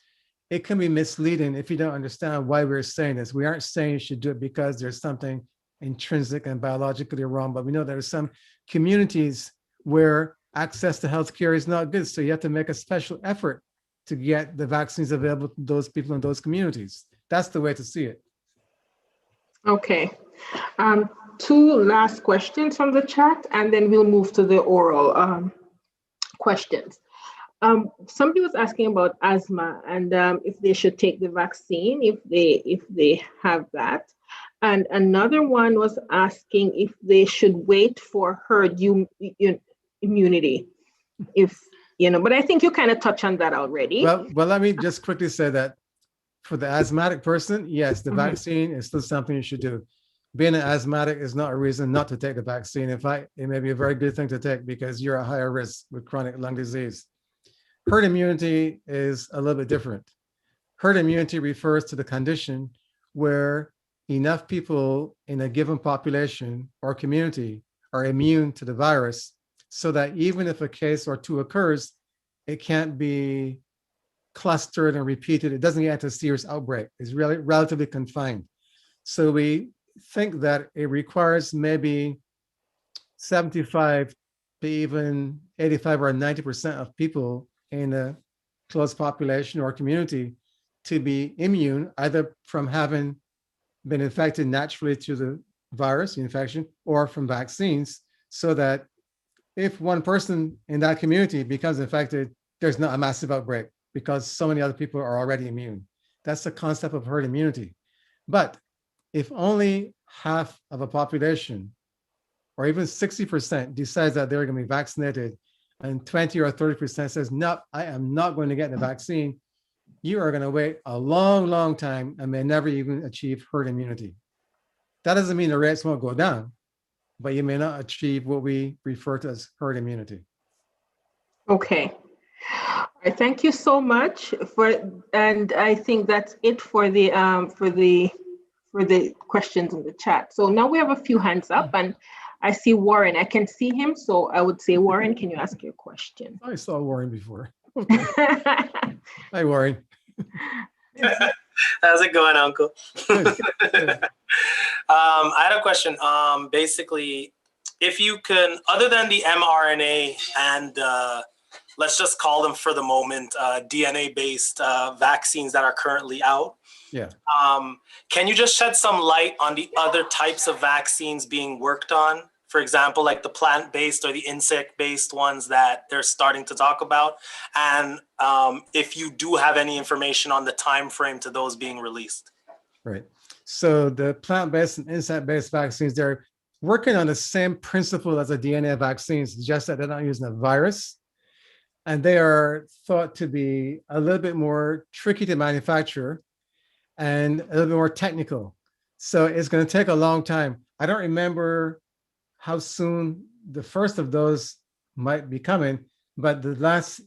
it can be misleading if you don't understand why we're saying this. We aren't saying you should do it because there's something intrinsic and biologically wrong, but we know there are some communities where access to healthcare is not good. So you have to make a special effort to get the vaccines available to those people in those communities. That's the way to see it. Okay. 2 last questions from the chat, and then we'll move to the oral questions. Somebody was asking about asthma and if they should take the vaccine if they have that. And another one was asking if they should wait for herd immunity. But I think you kind of touched on that already. Well, let me just quickly say that for the asthmatic person, yes, the vaccine is still something you should do. Being an asthmatic is not a reason not to take the vaccine. In fact, it may be a very good thing to take because you're at higher risk with chronic lung disease. Herd immunity is a little bit different. Herd immunity refers to the condition where enough people in a given population or community are immune to the virus so that even if a case or 2 occurs, it can't be clustered and repeated. It doesn't get into a serious outbreak. It's really relatively confined. So we think that it requires maybe 75 to even 85 or 90% of people in a close population or community to be immune, either from having been infected naturally to the virus, the infection, or from vaccines, so that if one person in that community becomes infected, there's not a massive outbreak because so many other people are already immune. That's the concept of herd immunity. But if only half of a population, or even 60% decides that they're going to be vaccinated, and 20 or 30% says, no, I am not going to get the vaccine, you are going to wait a long, long time and may never even achieve herd immunity. That doesn't mean the rates won't go down, but you may not achieve what we refer to as herd immunity. Okay. All right, thank you so much and I think that's it for the questions in the chat. So now we have a few hands up, and I see Warren. I can see him, so I would say, Warren, can you ask your question? I saw Warren before. Okay. Hi, Warren. How's it going, Uncle? Good. I had a question. Basically, if you can, other than the mRNA and let's just call them for the moment DNA-based vaccines that are currently out. Yeah. Can you just shed some light on the other types of vaccines being worked on? For example, like the plant-based or the insect-based ones that they're starting to talk about. And if you do have any information on the time frame to those being released. Right. So the plant-based and insect-based vaccines, they're working on the same principle as the DNA vaccines, just that they're not using a virus. And they are thought to be a little bit more tricky to manufacture and a little bit more technical. So it's going to take a long time. I don't remember how soon the first of those might be coming, but the last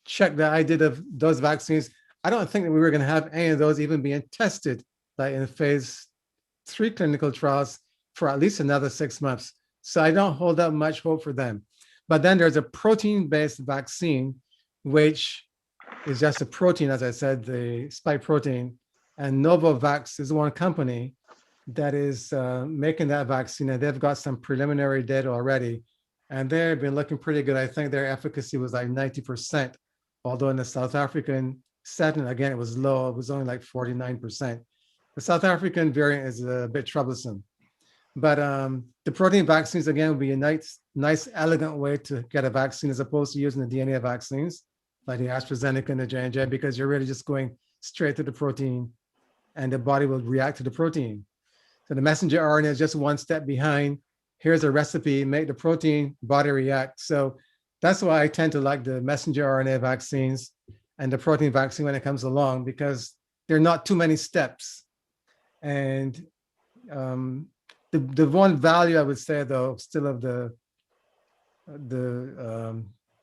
check that I did of those vaccines, I don't think that we were going to have any of those even being tested like in phase 3 clinical trials for at least another 6 months. So I don't hold up much hope for them. But then there's a protein-based vaccine, which is just a protein, as I said, the spike protein. And Novavax is one company that is making that vaccine, and they've got some preliminary data already. And they've been looking pretty good. I think their efficacy was like 90%, although in the South African setting, again, it was low. It was only like 49%. The South African variant is a bit troublesome. But the protein vaccines, again, would be a nice, elegant way to get a vaccine as opposed to using the DNA vaccines, like the AstraZeneca and the J&J, because you're really just going straight to the protein and the body will react to the protein. So the messenger RNA is just one step behind. Here's a recipe, make the protein, body react. So that's why I tend to like the messenger RNA vaccines and the protein vaccine when it comes along, because there are not too many steps. And the one value I would say, though, still of the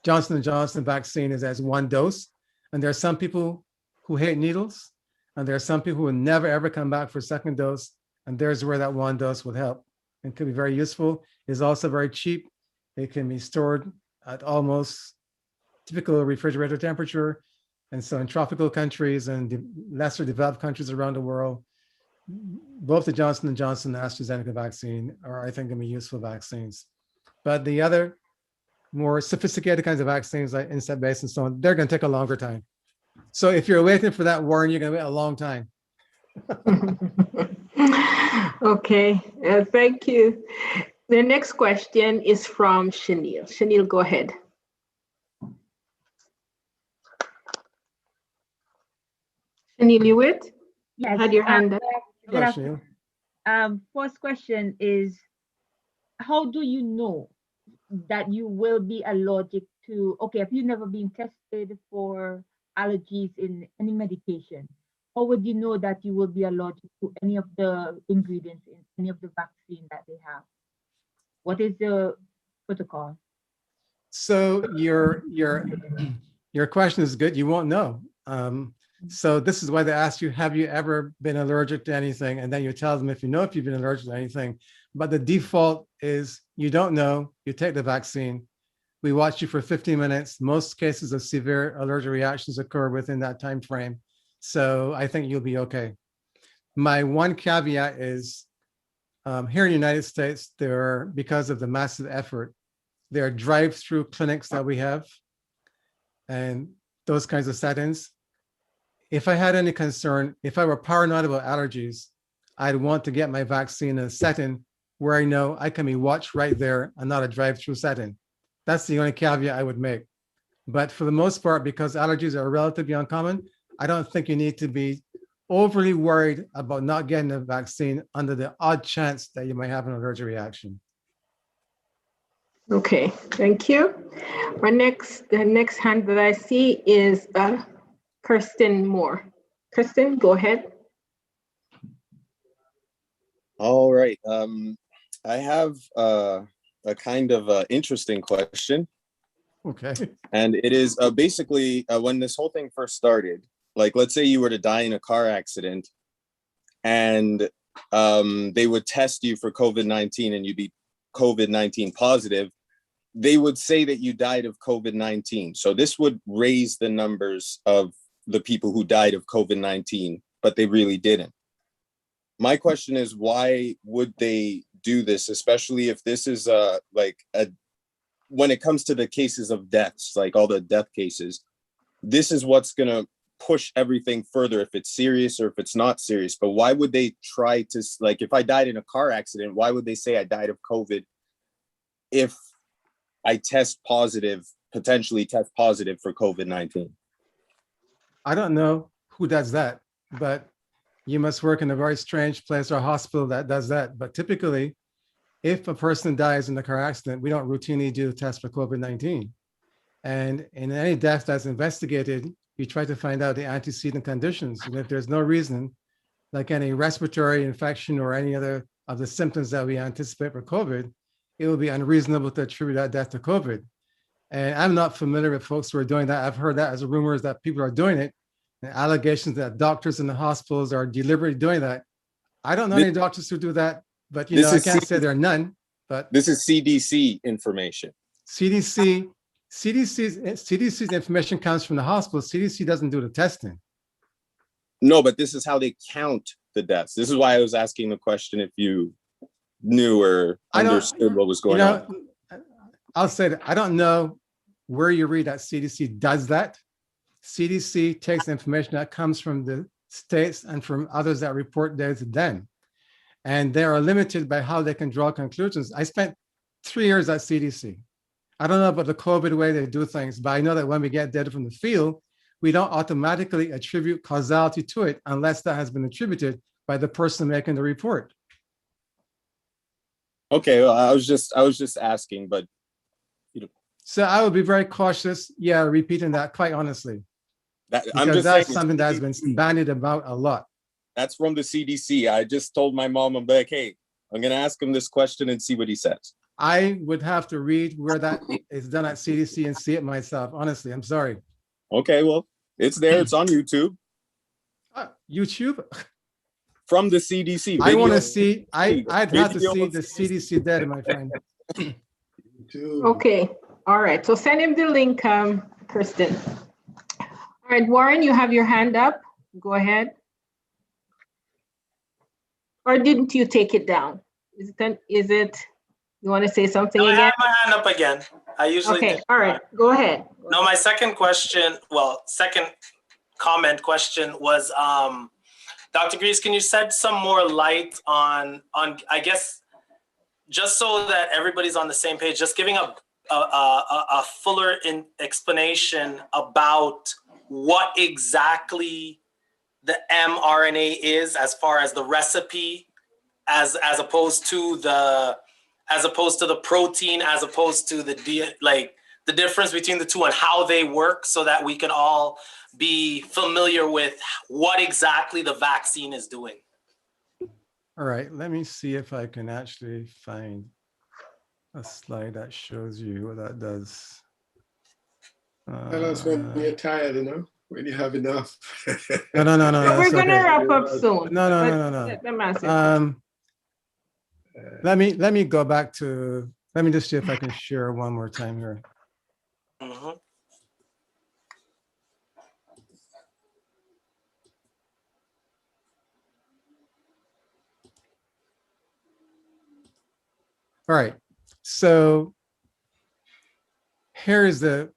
Johnson & Johnson vaccine is as one dose. And there are some people who hate needles, and there are some people who will never, ever come back for a second dose. And there's where that one dose would help and could be very useful. It's also very cheap. It can be stored at almost typical refrigerator temperature. And so in tropical countries and lesser developed countries around the world, both the Johnson & Johnson and AstraZeneca vaccine are, I think, going to be useful vaccines. But the other more sophisticated kinds of vaccines like insect-based and so on, they're going to take a longer time. So if you're waiting for that, Warren, you're going to wait a long time. Okay, thank you. The next question is from Chanel. Chanel, go ahead. Chanel, you with? Yes. Had your hand up. Good afternoon. First question is, how do you know that you will be allergic to, okay, if you've never been tested for allergies in any medication, how would you know that you will be allergic to any of the ingredients in any of the vaccine that they have? What is the protocol? So your question is good. You won't know. So this is why they ask you, have you ever been allergic to anything? And then you tell them if you know if you've been allergic to anything. But the default is you don't know, you take the vaccine. We watch you for 15 minutes. Most cases of severe allergic reactions occur within that time frame. So I think you'll be okay. My one caveat is here in the United States, there are, because of the massive effort, there are drive-through clinics that we have and those kinds of settings. If I had any concern, if I were paranoid about allergies, I'd want to get my vaccine in a setting where I know I can be watched right there and not a drive-through setting. That's the only caveat I would make. But for the most part, because allergies are relatively uncommon, I don't think you need to be overly worried about not getting the vaccine under the odd chance that you might have an allergic reaction. Okay, thank you. The next hand that I see is Kirsten Moore. Kirsten, go ahead. All right. I have a kind of interesting question. Okay. And it is basically when this whole thing first started, like, let's say you were to die in a car accident and they would test you for COVID-19 and you'd be COVID-19 positive, they would say that you died of COVID-19. So this would raise the numbers of the people who died of COVID-19, but they really didn't. My question is, why would they do this, especially if this is when it comes to the cases of deaths, like all the death cases, this is what's going to push everything further if it's serious or if it's not serious. But why would they try to, like, if I died in a car accident, why would they say I died of COVID if I potentially test positive for COVID-19? I don't know who does that, but you must work in a very strange place or hospital that does that. But typically, if a person dies in a car accident, we don't routinely do tests for COVID-19. And in any death that's investigated, you try to find out the antecedent conditions. And if there's no reason, like any respiratory infection or any other of the symptoms that we anticipate for COVID, it would be unreasonable to attribute that death to COVID. And I'm not familiar with folks who are doing that. I've heard that as rumors that people are doing it, and allegations that doctors in the hospitals are deliberately doing that. I don't know any doctors who do that, but I can't say there are none. But this is CDC information. CDC's information comes from the hospital. CDC doesn't do the testing. No, but this is how they count the deaths. This is why I was asking the question if you knew or understood what was going on. I'll say that I don't know where you read that CDC does that. CDC takes information that comes from the states and from others that report data to them. And they are limited by how they can draw conclusions. I spent 3 years at CDC. I don't know about the COVID way they do things, but I know that when we get data from the field, we don't automatically attribute causality to it unless that has been attributed by the person making the report. Okay, well, I was just asking, but so I would be very cautious, repeating that quite honestly. Because that's something that's been bandied about a lot. That's from the CDC. I just told my mom, I'm like, hey, I'm going to ask him this question and see what he says. I would have to read where that is done at CDC and see it myself. Honestly, I'm sorry. Okay, well, it's there. It's on YouTube. YouTube? From the CDC. I want to see, I'd have to see the CDC data, my friend. Okay, all right. So send him the link, Kristen. All right, Warren, you have your hand up. Go ahead. Or didn't you take it down? Is it, you want to say something again? I have my hand up again. I usually Okay, all right, go ahead. No, my second comment question was, Dr. Greaves, can you shed some more light on, I guess, just so that everybody's on the same page, just giving a fuller explanation about what exactly the mRNA is as far as the recipe, as opposed to the protein, as opposed to the difference between the two and how they work, so that we can all be familiar with what exactly the vaccine is doing. All right, let me see if I can actually find a slide that shows you what that does. Tell us when you're tired, when you have enough. No. We're going to wrap up soon. No. Let me go back to, let me just see if I can share one more time here. Mm-hmm. All right, so here is the,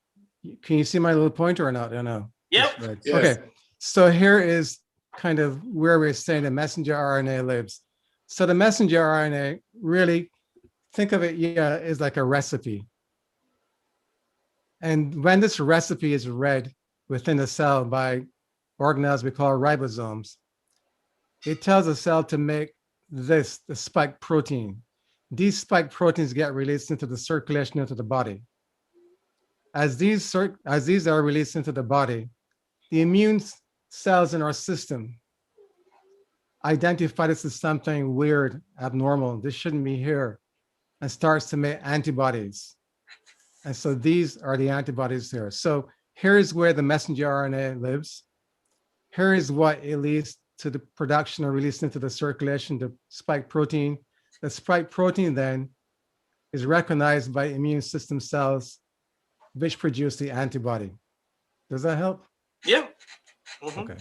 can you see my little pointer or not? I don't know. Yep. Yes. Okay, so here is kind of where we're saying the messenger RNA lives. So the messenger RNA, really think of it, is like a recipe. And when this recipe is read within the cell by organelles we call ribosomes, it tells the cell to make the spike protein. These spike proteins get released into the circulation into the body. As these are released into the body, the immune cells in our system identify this as something weird, abnormal, this shouldn't be here, and starts to make antibodies. And so these are the antibodies there. So here's where the messenger RNA lives. Here is what it leads to the production or released into the circulation, the spike protein. The spike protein then is recognized by immune system cells, which produce the antibody. Does that help? Yeah. Mm-hmm. Okay.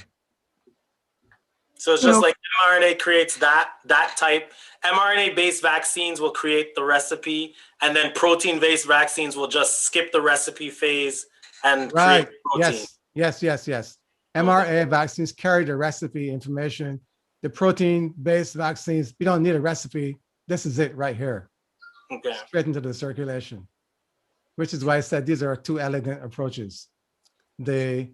So it's just No. like mRNA creates that type. mRNA-based vaccines will create the recipe, and then protein-based vaccines will just skip the recipe phase and Right. create protein. Yes. mRNA vaccines carry the recipe information. The protein-based vaccines, you don't need a recipe. This is it right here, Okay. straight into the circulation, which is why I said these are two elegant approaches. The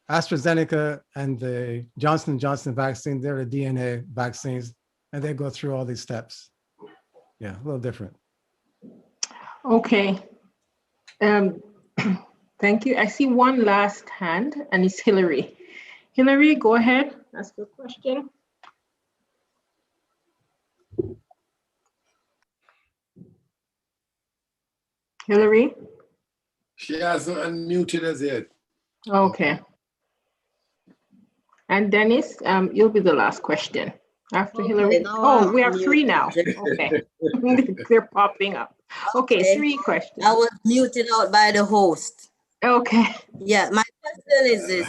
AstraZeneca and the Johnson & Johnson vaccine, they're the DNA vaccines, and they go through all these steps. Yeah, a little different. Okay. Thank you. I see one last hand, and it's Hillary. Hillary, go ahead. Ask your question. Hillary? She hasn't unmuted us yet. Okay. And Dennis, you'll be the last question after Hillary. now Oh, I'm we have three now. unmuted. Okay. They're popping up. Okay, Okay. 3 questions. I was muted out by the host. Okay. Yeah, my question is this.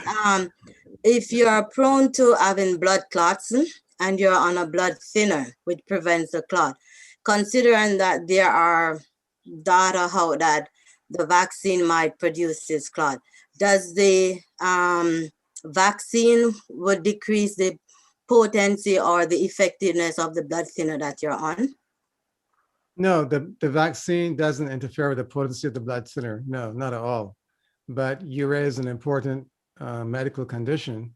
If you are prone to having blood clots and you're on a blood thinner, which prevents the clot, considering that there are data how that the vaccine might produce this clot, does the vaccine would decrease the potency or the effectiveness of the blood thinner that you're on? No, the vaccine doesn't interfere with the potency of the blood thinner. No, not at all. But you raise an important medical condition.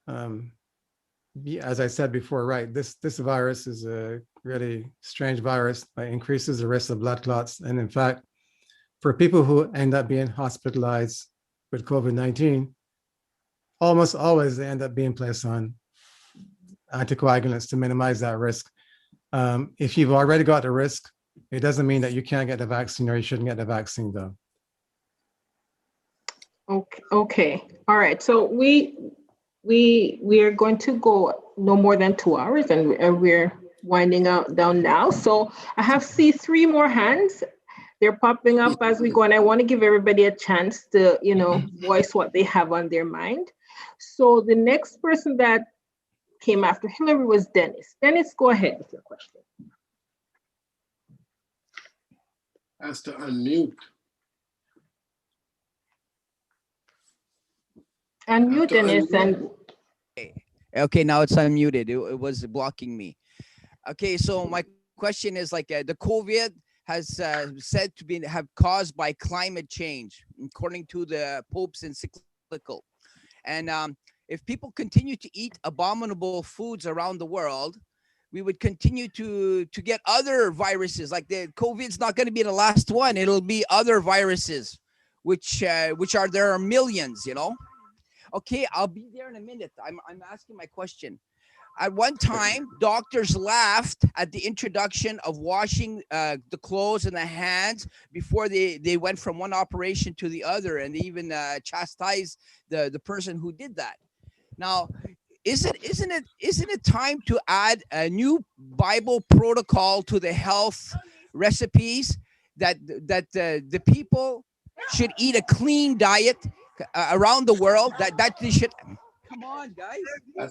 As I said before, right, this virus is a really strange virus. It increases the risk of blood clots. And in fact, for people who end up being hospitalized with COVID-19, almost always they end up being placed on anticoagulants to minimize that risk. If you've already got the risk, it doesn't mean that you can't get the vaccine or you shouldn't get the vaccine though. Okay. All right. So we are going to go no more than 2 hours, and we're winding down now. So I see 3 more hands. They're popping up as we go, and I want to give everybody a chance to, voice what they have on their mind. So the next person that came after Hillary was Dennis. Dennis, go ahead with your question. Has to unmute. Unmute Dennis and Okay, now it's unmuted. It was blocking me. Okay, so my question is like the COVID has said to have caused by climate change, according to the Pope's encyclical. And if people continue to eat abominable foods around the world, we would continue to get other viruses. Like the COVID's not going to be the last one. It'll be other viruses, which there are millions, Okay, I'll be there in a minute. I'm asking my question. At one time, doctors laughed at the introduction of washing the clothes and the hands before they went from one operation to the other, and they even chastised the person who did that. Now, isn't it time to add a new Bible protocol to the health recipes that the people should eat a clean diet around the world, that they should, come on guys, they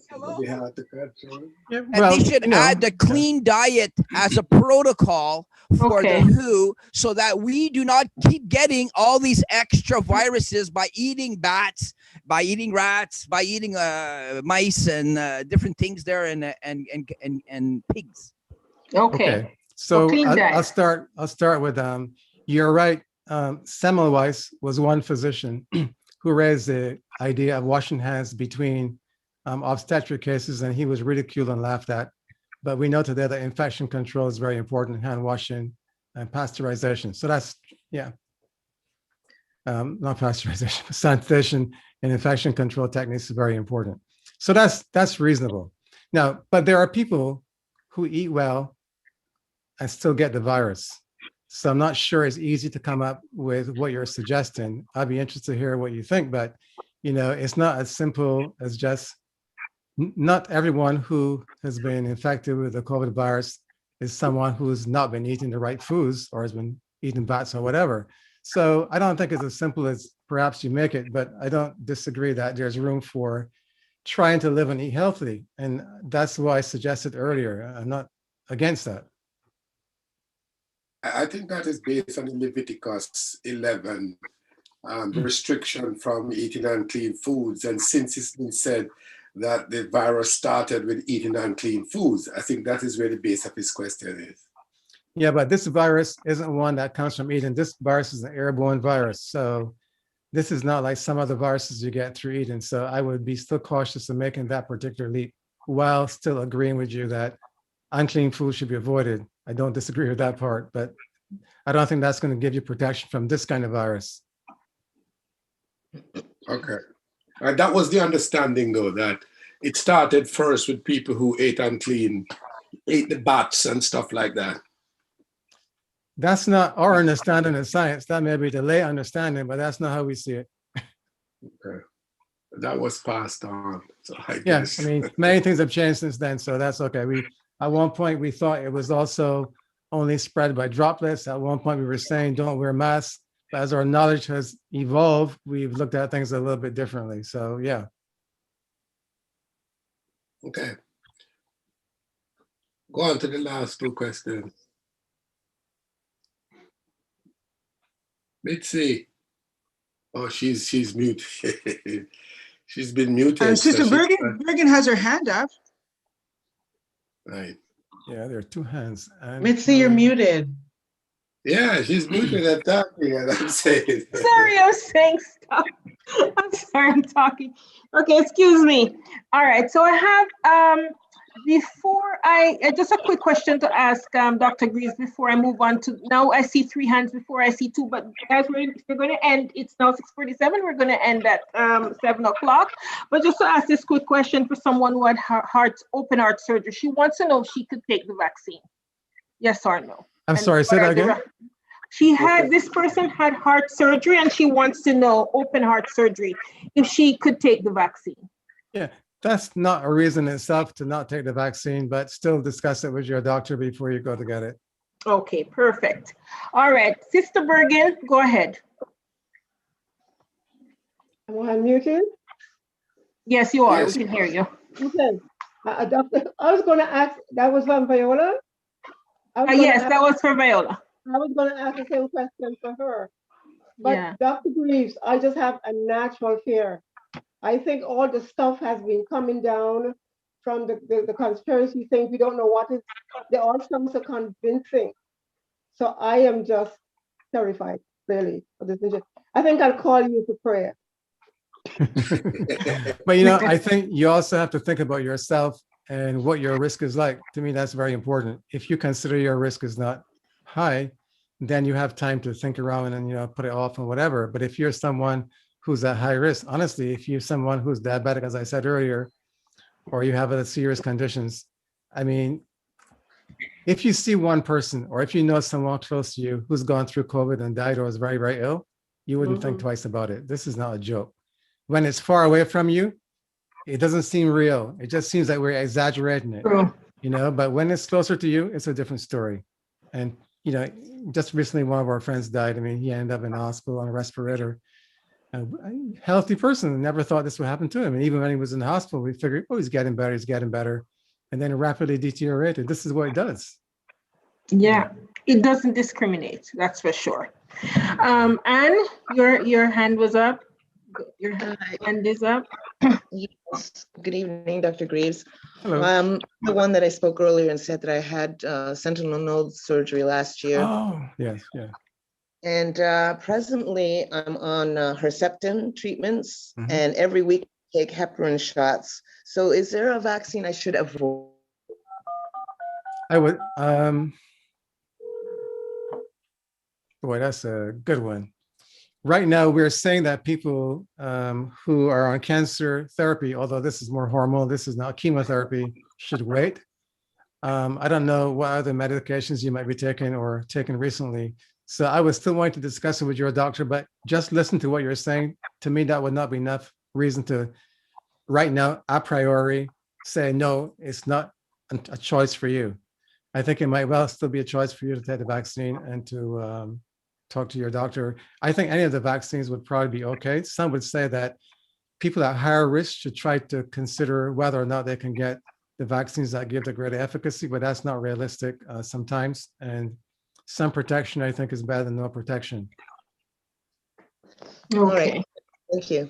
should add the clean diet as a protocol for the WHO, so that we do not keep getting all these extra viruses by eating bats, by eating rats, by eating mice and different things there, and pigs. Okay. So I'll start with you're right. Semmelweis was one physician who raised the idea of washing hands between obstetric cases, and he was ridiculed and laughed at. But we know today that infection control is very important, hand washing and pasteurization. So that's, not pasteurization, but sanitation and infection control techniques is very important. So that's reasonable. Now, but there are people who eat well and still get the virus. So I'm not sure it's easy to come up with what you're suggesting. I'd be interested to hear what you think, but it's not as simple as just, not everyone who has been infected with the COVID virus is someone who's not been eating the right foods or has been eating bats or whatever. So I don't think it's as simple as perhaps you make it, but I don't disagree that there's room for trying to live and eat healthy. And that's why I suggested earlier. I'm not against that. I think that is based on Leviticus 11, the restriction from eating unclean foods. And since it's been said that the virus started with eating unclean foods, I think that is where the base of his question is. Yeah, but this virus isn't one that comes from eating. This virus is an airborne virus. So this is not like some other viruses you get through eating. So I would be still cautious of making that particular leap while still agreeing with you that unclean food should be avoided. I don't disagree with that part, but I don't think that's going to give you protection from this kind of virus. Okay. That was the understanding, though, that it started first with people who ate unclean, ate the bats and stuff like that. That's not our understanding of science. That may be the lay understanding, but that's not how we see it. Okay. That was passed on. So I Yes, guess. I mean, many things have changed since then, so that's okay. At one point, we thought it was also only spread by droplets. At one point, we were saying don't wear masks. But as our knowledge has evolved, we've looked at things a little bit differently. So yeah. Okay. Go on to the last two questions. Mitzi. Oh, she's muted. She's been muted. Sister so Bergen has her hand up. Right. Yeah, there are two hands. Mitzi, you're muted. Yeah, she's muted at talking, and I'm saying. Sorry, I was saying stuff. I'm sorry, I'm talking. Okay, excuse me. All right, so I have, before just a quick question to ask Dr. Greaves before I move on to, now I see 3 hands before I see 2, but guys, we're going to end, it's now 6:47, we're going to end at 7 o'clock. But just to ask this quick question for someone who had open heart surgery, she wants to know if she could take the vaccine. Yes or no? I'm sorry, say that again. This person had heart surgery and she wants to know, open heart surgery, if she could take the vaccine. Yeah, that's not a reason itself to not take the vaccine, but still discuss it with your doctor before you go to get it. Okay, perfect. All right, Sister Bergen, go ahead. Am I muted? Yes, you are. Yes. We can hear you. Okay. Doctor, I was going to ask, that was from Viola? Yes, that was for Viola. I was going to ask the same question for her. But Yeah. Dr. Greaves, I just have a natural fear. I think all the stuff has been coming down from the conspiracy things. We don't know what is, they all sound so convincing. So I am just terrified, really, for this. I think I'll call you for prayer. But I think you also have to think about yourself and what your risk is like. To me, that's very important. If you consider your risk is not high, then you have time to think around and put it off and whatever. But if you're someone who's at high risk, honestly, if you're someone who's diabetic, as I said earlier, or you have other serious conditions, I mean, if you see one person or if you know someone close to you who's gone through COVID and died or is very, very ill, you wouldn't think twice about it. This is not a joke. When it's far away from you, it doesn't seem real. It just seems like we're exaggerating it, but when it's closer to you, it's a different story. And, just recently, one of our friends died. I mean, he ended up in the hospital on a respirator. A healthy person, never thought this would happen to him. And even when he was in the hospital, we figured, oh, he's getting better. And then it rapidly deteriorated. This is what it does. Yeah, it doesn't discriminate, that's for sure. Anne, your hand was up. Your hand is up. Yes. Good evening, Dr. Greaves. Hello. The one that I spoke earlier and said that I had sentinel node surgery last year. Oh, yes, yeah. And presently I'm on Herceptin treatments, Mhm. and every week I take heparin shots. So is there a vaccine I should avoid? I would, boy, that's a good one. Right now, we're saying that people who are on cancer therapy, although this is more hormonal, this is not chemotherapy, should wait. I don't know what other medications you might be taking or taken recently. So I would still want to discuss it with your doctor, but just listen to what you're saying. To me, that would not be enough reason to, right now, a priori, say, no, it's not a choice for you. I think it might well still be a choice for you to take the vaccine and to talk to your doctor. I think any of the vaccines would probably be okay. Some would say that people at higher risk should try to consider whether or not they can get the vaccines that give the greater efficacy, but that's not realistic sometimes. And some protection, I think, is better than no protection. All right. Okay. Thank you.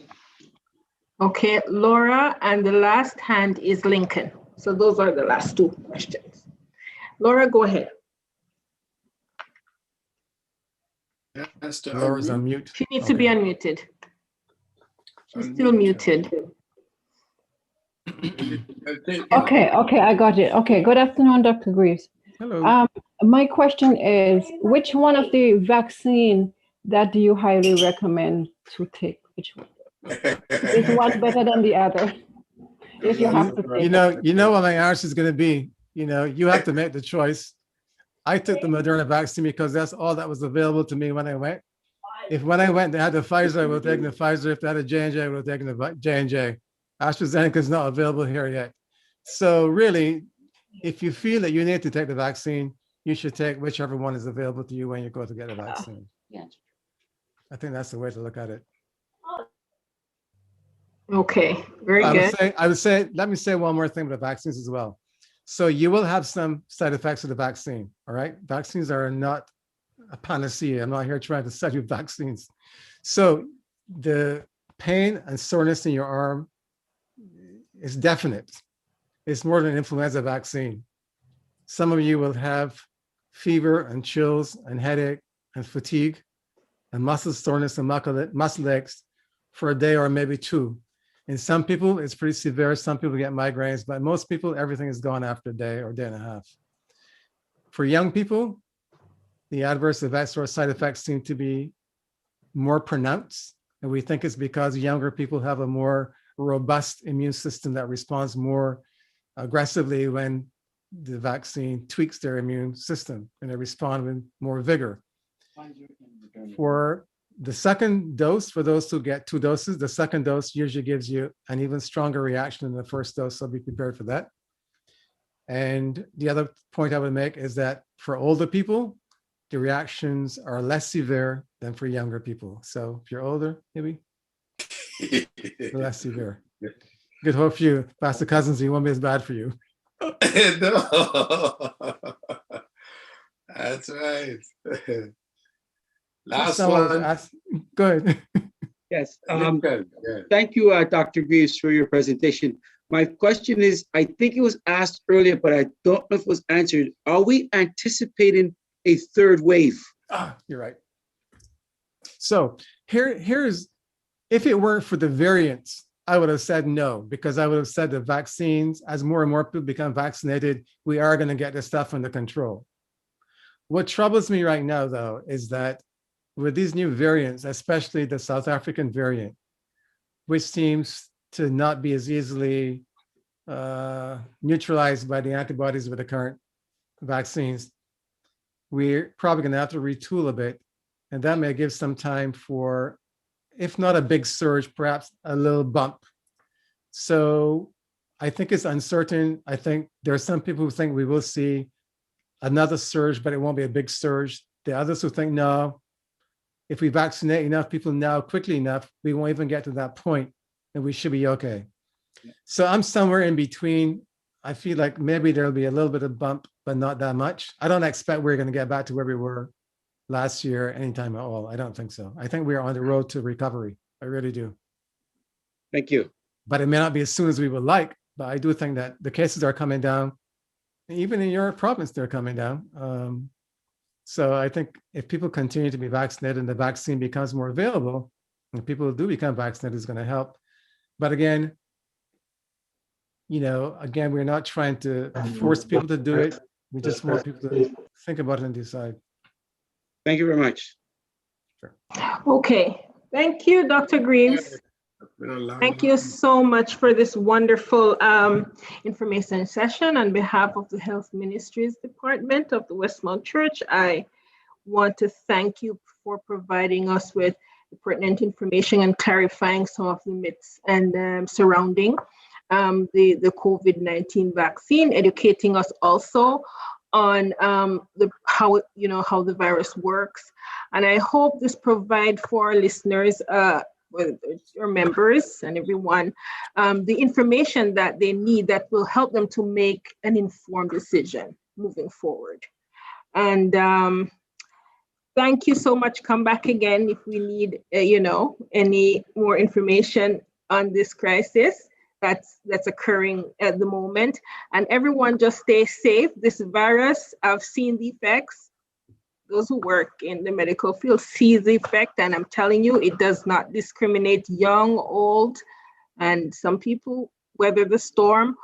Okay, Laura, and the last hand is Lincoln. So those are the last two questions. Laura, go ahead. Laura's on mute. She needs to be unmuted. She's still muted. Okay, I got it. Okay, good afternoon, Dr. Greaves. Hello. My question is, which one of the vaccine that do you highly recommend to take? Which one? Is one better than the other? If you have to take You know what my answer is going to be. You have to make the choice. I took the Moderna vaccine because that's all that was available to me when I went. If when I went, they had the Pfizer, I would have taken the Pfizer. If they had a J&J, I would have taken the J&J. AstraZeneca is not available here yet. So really, if you feel that you need to take the vaccine, you should take whichever one is available to you when you go to get a vaccine. I think that's the way to look at it. Okay, very good. I would say, let me say one more thing about vaccines as well. So you will have some side effects of the vaccine, all right? Vaccines are not a panacea. I'm not here trying to sell you vaccines. So the pain and soreness in your arm is definite. It's more than an influenza vaccine. Some of you will have fever and chills and headache and fatigue and muscle soreness and muscle aches for a day or maybe two. In some people, it's pretty severe. Some people get migraines, but most people, everything is gone after a day or a day and a half. For young people, the adverse events or side effects seem to be more pronounced. And we think it's because younger people have a more robust immune system that responds more aggressively when the vaccine tweaks their immune system and they respond with more vigor. For the second dose, for those who get 2 doses, the second dose usually gives you an even stronger reaction than the first dose, so be prepared for that. And the other point I would make is that for older people, the reactions are less severe than for younger people. So if you're older, maybe less severe. Good hope for you, Pastor Cousins, it won't be as bad for you. No. That's right. Last one. Go ahead. Yes. Thank you, Dr. Greaves, for your presentation. My question is, I think it was asked earlier, but I don't know if it was answered. Are we anticipating a third wave? You're right. So here's, if it weren't for the variants, I would have said no, because I would have said the vaccines, as more and more people become vaccinated, we are going to get this stuff under control. What troubles me right now, though, is that with these new variants, especially the South African variant, which seems to not be as easily neutralized by the antibodies with the current vaccines, we're probably going to have to retool a bit. And that may give some time for, if not a big surge, perhaps a little bump. So I think it's uncertain. I think there are some people who think we will see another surge, but it won't be a big surge. The others who think, no, if we vaccinate enough people now quickly enough, we won't even get to that point and we should be okay. So I'm somewhere in between. I feel like maybe there'll be a little bit of bump, but not that much. I don't expect we're going to get back to where we were last year anytime at all. I don't think so. I think we're on the road to recovery. I really do. Thank you. But it may not be as soon as we would like, but I do think that the cases are coming down. Even in your province, they're coming down. So I think if people continue to be vaccinated and the vaccine becomes more available, and people do become vaccinated, it's going to help. But again, we're not trying to force people to do it. We just want people to think about it and decide. Thank you very much. Sure. Okay. Thank you, Dr. Greaves. Thank you so much for this wonderful information session. On behalf of the Health Ministries Department of the Westmount Church, I want to thank you for providing us with the pertinent information and clarifying some of the myths and surrounding the COVID-19 vaccine, educating us also on how the virus works. And I hope this provides for our listeners with your members and everyone, the information that they need that will help them to make an informed decision moving forward. And thank you so much. Come back again if we need, any more information on this crisis that's occurring at the moment. And everyone just stay safe. This virus, I've seen the effects. Those who work in the medical field see the effect, and I'm telling you, it does not discriminate young, old, and some people weather the storm,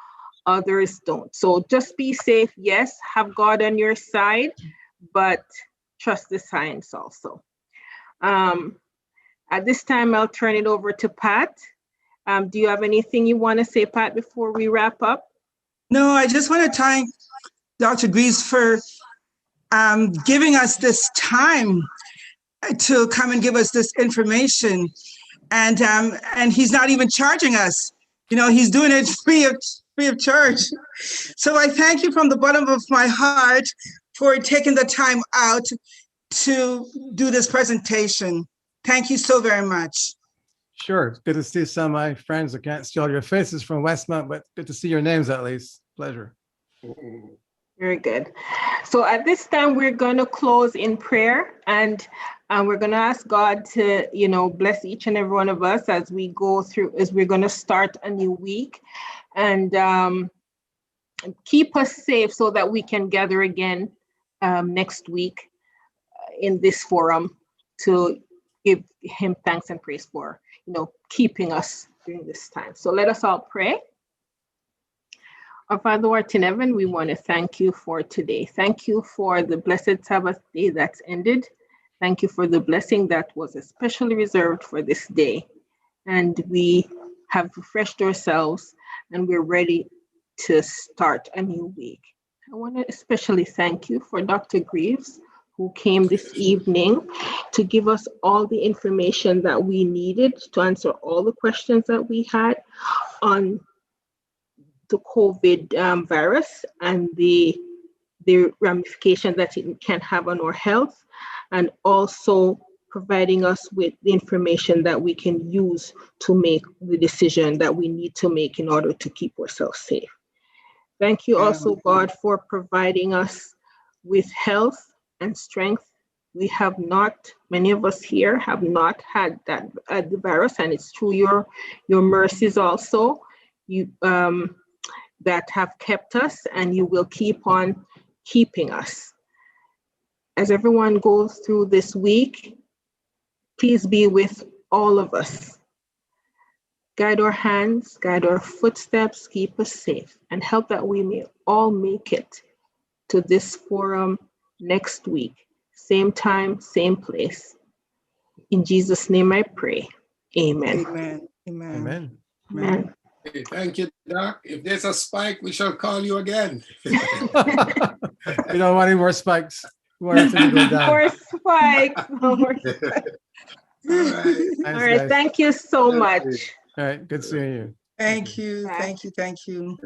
others don't. So just be safe. Yes, have God on your side, but trust the science also. At this time, I'll turn it over to Pat. Do you have anything you want to say, Pat, before we wrap up? No, I just want to thank Dr. Greaves for giving us this time to come and give us this information. And he's not even charging us. He's doing it free of charge. So I thank you from the bottom of my heart for taking the time out to do this presentation. Thank you so very much. Sure. It's good to see some of my friends. I can't see all your faces from Westmount, but good to see your names at least. Pleasure. Very good. So at this time, we're going to close in prayer, and we're going to ask God to, bless each and every one of us as we go through, as we're going to start a new week, and keep us safe so that we can gather again next week in this forum to give him thanks and praise for, keeping us during this time. So let us all pray. Our Father who art in heaven, we want to thank you for today. Thank you for the blessed Sabbath day that's ended. Thank you for the blessing that was especially reserved for this day. And we have refreshed ourselves and we're ready to start a new week. I want to especially thank you for Dr. Greaves, who came this evening to give us all the information that we needed to answer all the questions that we had on the COVID virus and the ramification that it can have on our health, and also providing us with the information that we can use to make the decision that we need to make in order to keep ourselves safe. Thank you also, God, for providing us with health and strength. We have not, many of us here have not had that the virus, and it's through your mercies also that have kept us, and you will keep on keeping us. As everyone goes through this week, please be with all of us. Guide our hands, guide our footsteps, keep us safe, and help that we may all make it to this forum next week. Same time, same place. In Jesus' name I pray. Amen. Amen. Amen. Amen. Amen. Okay, thank you, Doc. If there's a spike, we shall call you again. We don't want any more spikes. We want everything to go down. More spikes. More spikes. All right. Thanks, All right. guys. Thank you so much. All right. Good seeing you. Thank you. Bye. Thank you. Thank you.